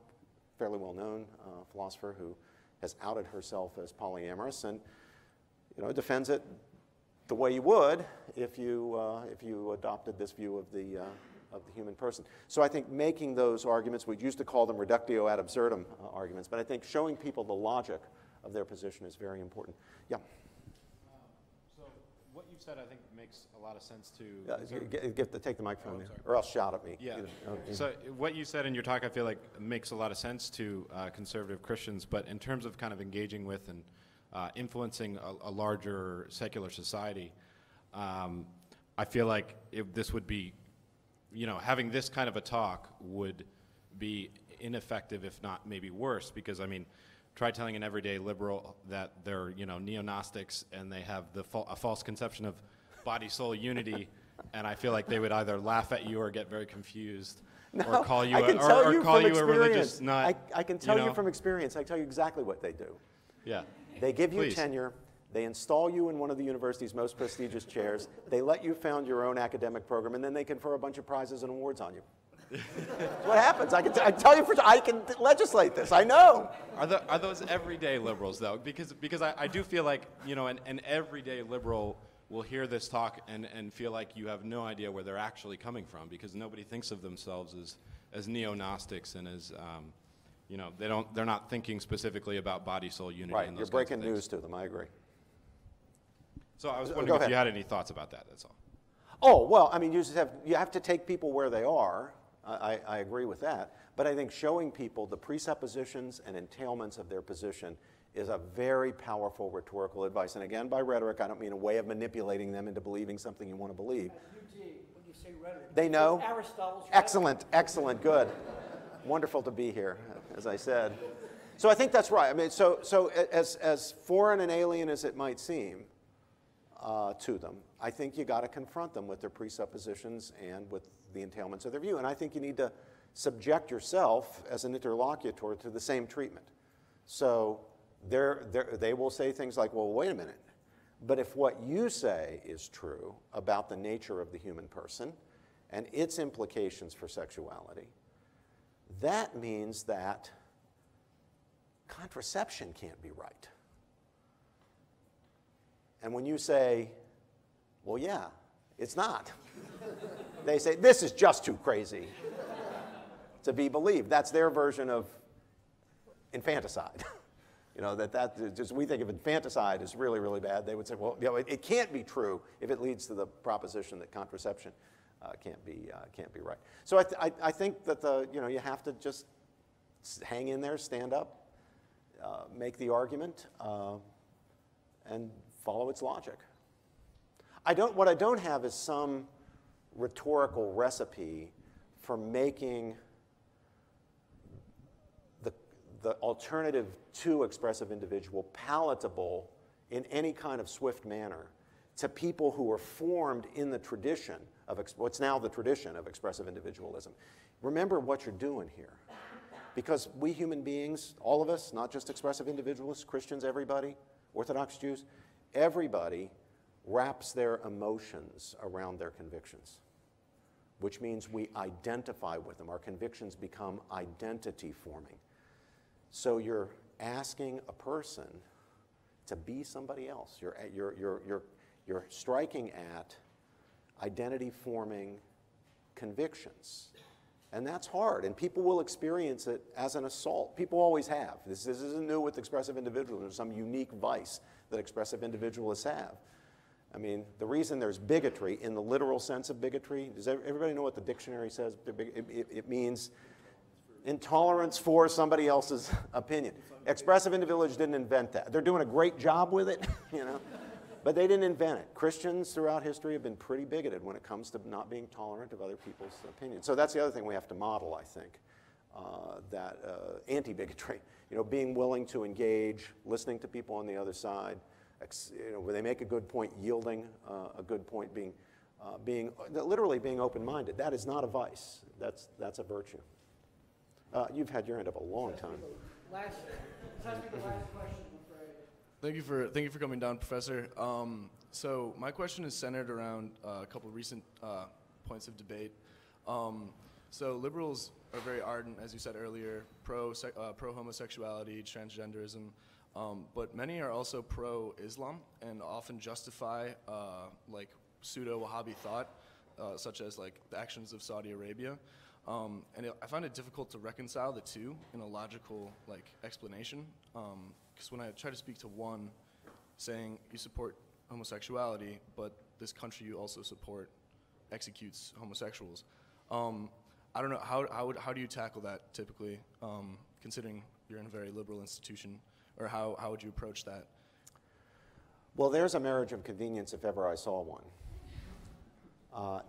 Speaker 1: fairly well-known philosopher who has outed herself as polyamorous and defends it the way you would if you adopted this view of the human person. So I think making those arguments, we used to call them reductio ad absurdum arguments, but I think showing people the logic of their position is very important. Yeah.
Speaker 7: So what you've said, I think, makes a lot of sense to...
Speaker 1: Take the microphone there, or else shout at me.
Speaker 7: Yeah. So what you said in your talk, I feel like makes a lot of sense to conservative Christians, but in terms of kind of engaging with and influencing a larger secular society, I feel like this would be, having this kind of a talk would be ineffective, if not maybe worse, because, I mean, try telling an everyday liberal that they're, neo-Gnostics and they have a false conception of body-soul unity, and I feel like they would either laugh at you or get very confused, or call you a religious nut.
Speaker 1: I can tell you from experience. I tell you exactly what they do.
Speaker 7: Yeah.
Speaker 1: They give you tenure. They install you in one of the university's most prestigious chairs. They let you found your own academic program, and then they confer a bunch of prizes and awards on you. That's what happens. I tell you, I can legislate this. I know.
Speaker 7: Are those everyday liberals, though? Because I do feel like, an everyday liberal will hear this talk and feel like you have no idea where they're actually coming from, because nobody thinks of themselves as neo-Gnostics and as, they're not thinking specifically about body-soul unity.
Speaker 1: Right,
Speaker 7: and
Speaker 1: you're breaking news to them, I agree.
Speaker 7: So I was wondering if you had any thoughts about that, that's all.
Speaker 1: Oh, well, I mean, you have to take people where they are. I agree with that. But I think showing people the presuppositions and entailments of their position is a very powerful rhetorical advice. And again, by rhetoric, I don't mean a way of manipulating them into believing something you want to believe.
Speaker 8: When you say rhetoric,
Speaker 1: they know.
Speaker 8: Aristotle's
Speaker 1: excellent, excellent, good. Wonderful to be here, as I said. So I think that's right. I mean, so as foreign and alien as it might seem to them, I think you got to confront them with their presuppositions and with the entailments of their view. And I think you need to subject yourself as an interlocutor to the same treatment. So they will say things like, well, wait a minute. But if what you say is true about the nature of the human person and its implications for sexuality, that means that contraception can't be right. And when you say, well, yeah, it's not, they say, this is just too crazy to be believed. That's their version of infanticide. Just we think of infanticide as really, really bad. They would say, well, it can't be true if it leads to the proposition that contraception can't be right. So I think that you have to just hang in there, stand up, make the argument, and follow its logic. What I don't have is some rhetorical recipe for making the alternative to expressive individual palatable in any kind of swift manner to people who are formed in the tradition of what's now the tradition of expressive individualism. Remember what you're doing here. Because we human beings, all of us, not just expressive individualists, Christians, everybody, Orthodox Jews, everybody wraps their emotions around their convictions, which means we identify with them. Our convictions become identity forming. So you're asking a person to be somebody else. You're striking at identity forming convictions. And that's hard, and people will experience it as an assault. People always have. This isn't new with expressive individualism. There's some unique vice that expressive individualists have. I mean, the reason there's bigotry, in the literal sense of bigotry, does everybody know what the dictionary says? It means intolerance for somebody else's opinion. Expressive individuals didn't invent that. They're doing a great job with it, you know, but they didn't invent it. Christians throughout history have been pretty bigoted when it comes to not being tolerant of other people's opinions. So that's the other thing we have to model, I think, that anti-bigotry, you know, being willing to engage, listening to people on the other side, you know, where they make a good point, yielding a good point, literally being open-minded. That is not a vice. That's a virtue. You've had your hand up a long time.
Speaker 8: This has to be the last question, I'm afraid.
Speaker 9: Thank you for coming down, Professor. So my question is centered around a couple of recent points of debate. So liberals are very ardent, as you said earlier, pro-homosexuality, transgenderism, but many are also pro-Islam and often justify like pseudo-Wahhabi thought, such as like the actions of Saudi Arabia. I find it difficult to reconcile the two in a logical like explanation, because when I try to speak to one saying you support homosexuality, but this country you also support executes homosexuals, I don't know, how do you tackle that typically, considering you're in a very liberal institution, or how would you approach that?
Speaker 1: Well, there's a marriage of convenience if ever I saw one.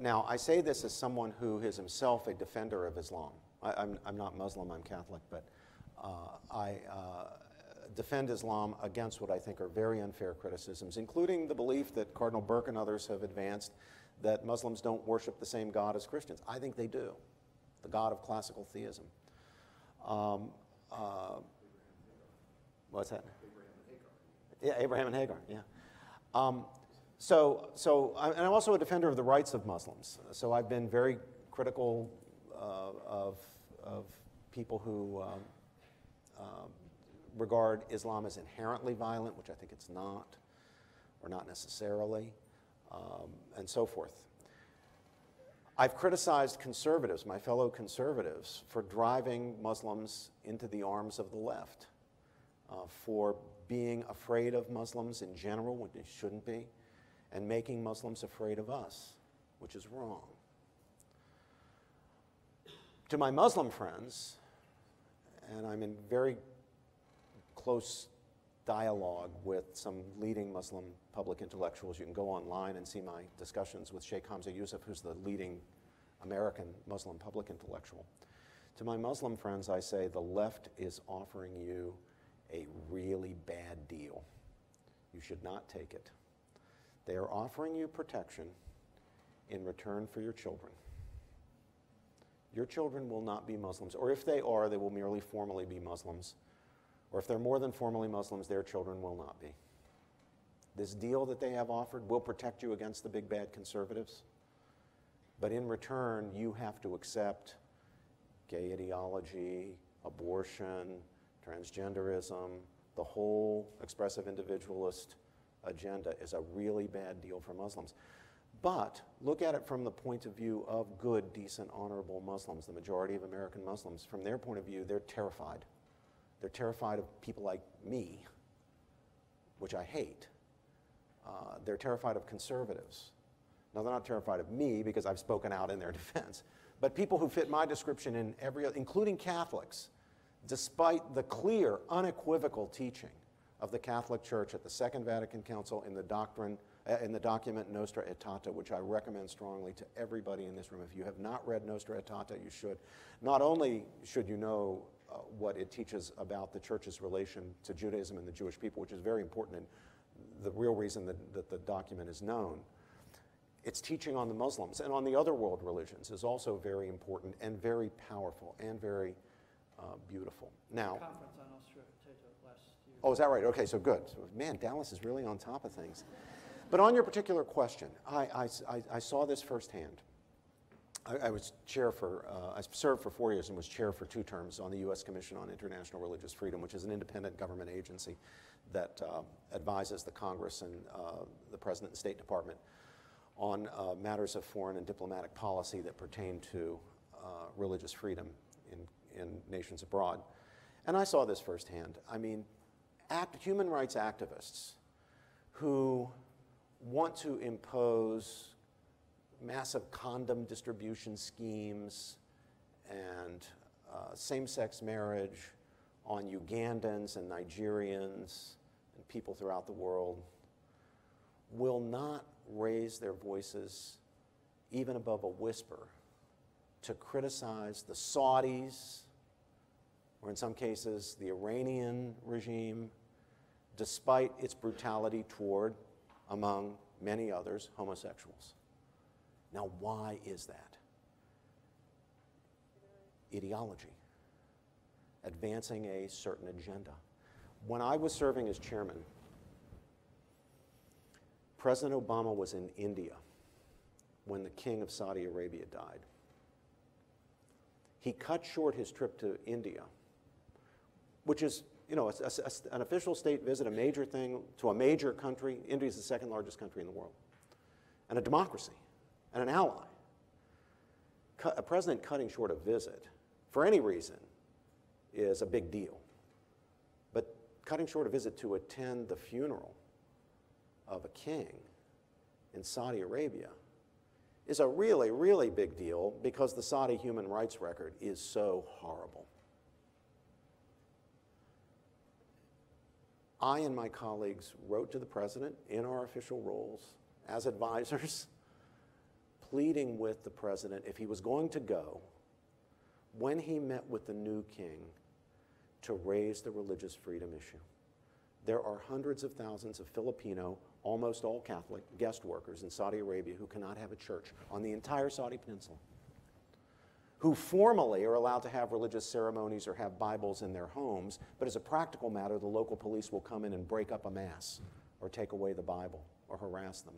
Speaker 1: Now, I say this as someone who is himself a defender of Islam. I'm not Muslim, I'm Catholic, but I defend Islam against what I think are very unfair criticisms, including the belief that Cardinal Burke and others have advanced that Muslims don't worship the same God as Christians. I think they do, the God of classical theism. What's that? Yeah, Abraham and Hagar, yeah. And I'm also a defender of the rights of Muslims. So I've been very critical of people who regard Islam as inherently violent, which I think it's not, or not necessarily, and so forth. I've criticized conservatives, my fellow conservatives, for driving Muslims into the arms of the left, for being afraid of Muslims in general when they shouldn't be, and making Muslims afraid of us, which is wrong. To my Muslim friends, and I'm in very close dialogue with some leading Muslim public intellectuals. You can go online and see my discussions with Sheikh Hamza Yusuf, who's the leading American Muslim public intellectual. To my Muslim friends, I say the left is offering you a really bad deal. You should not take it. They are offering you protection in return for your children. Your children will not be Muslims, or if they are, they will merely formally be Muslims. Or if they're more than formally Muslims, their children will not be. This deal that they have offered will protect you against the big bad conservatives, but in return, you have to accept gay ideology, abortion, transgenderism, the whole expressive individualist agenda is a really bad deal for Muslims. But look at it from the point of view of good, decent, honorable Muslims, the majority of American Muslims. From their point of view, they're terrified. They're terrified of people like me, which I hate. They're terrified of conservatives. Now, they're not terrified of me because I've spoken out in their defense, but people who fit my description in including Catholics, despite the clear, unequivocal teaching of the Catholic Church at the Second Vatican Council in the document Nostra Aetate, which I recommend strongly to everybody in this room. If you have not read Nostra Aetate, you should. Not only should you know what it teaches about the Church's relation to Judaism and the Jewish people, which is very important and the real reason that the document is known, its teaching on the Muslims and on the other world religions is also very important and very powerful and very beautiful. Now,
Speaker 8: Conference on Nostra Aetate last year.
Speaker 1: oh, is that right? Okay, so good. So, man, Dallas is really on top of things. But on your particular question, I saw this firsthand. I was chair for, I served for 4 years and was chair for 2 terms on the U.S. Commission on International Religious Freedom, which is an independent government agency that advises the Congress and the President and State Department on matters of foreign and diplomatic policy that pertain to religious freedom in nations abroad. And I saw this firsthand. I mean, human rights activists who want to impose massive condom distribution schemes and same-sex marriage on Ugandans and Nigerians and people throughout the world will not raise their voices even above a whisper to criticize the Saudis, or in some cases the Iranian regime, despite its brutality toward, among many others, homosexuals. Now, why is that? Ideology, advancing a certain agenda. When I was serving as chairman, President Obama was in India when the king of Saudi Arabia died. He cut short his trip to India, which is, you know, an official state visit, a major thing to a major country. India is the second largest country in the world, and a democracy, and an ally. A president cutting short a visit, for any reason, is a big deal. But cutting short a visit to attend the funeral of a king in Saudi Arabia is a really, really big deal because the Saudi human rights record is so horrible. I and my colleagues wrote to the president in our official roles as advisors, pleading with the president, if he was going to go, when he met with the new king, to raise the religious freedom issue. There are hundreds of thousands of Filipino, almost all Catholic, guest workers in Saudi Arabia who cannot have a church on the entire Saudi peninsula, who formally are allowed to have religious ceremonies or have Bibles in their homes, but as a practical matter, the local police will come in and break up a mass or take away the Bible or harass them.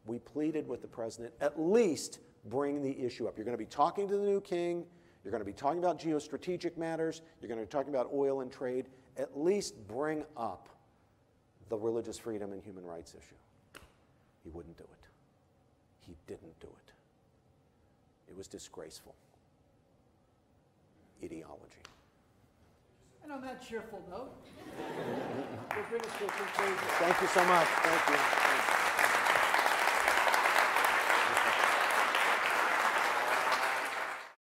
Speaker 1: We pleaded with the president, at least bring the issue up. You're going to be talking to the new king, you're going to be talking about geostrategic matters, you're going to be talking about oil and trade, at least bring up the religious freedom and human rights issue. He wouldn't do it. He didn't do it. It was disgraceful. Ideology.
Speaker 8: And on that cheerful note, we'll bring us to a conclusion.
Speaker 1: Thank you so much. Thank you.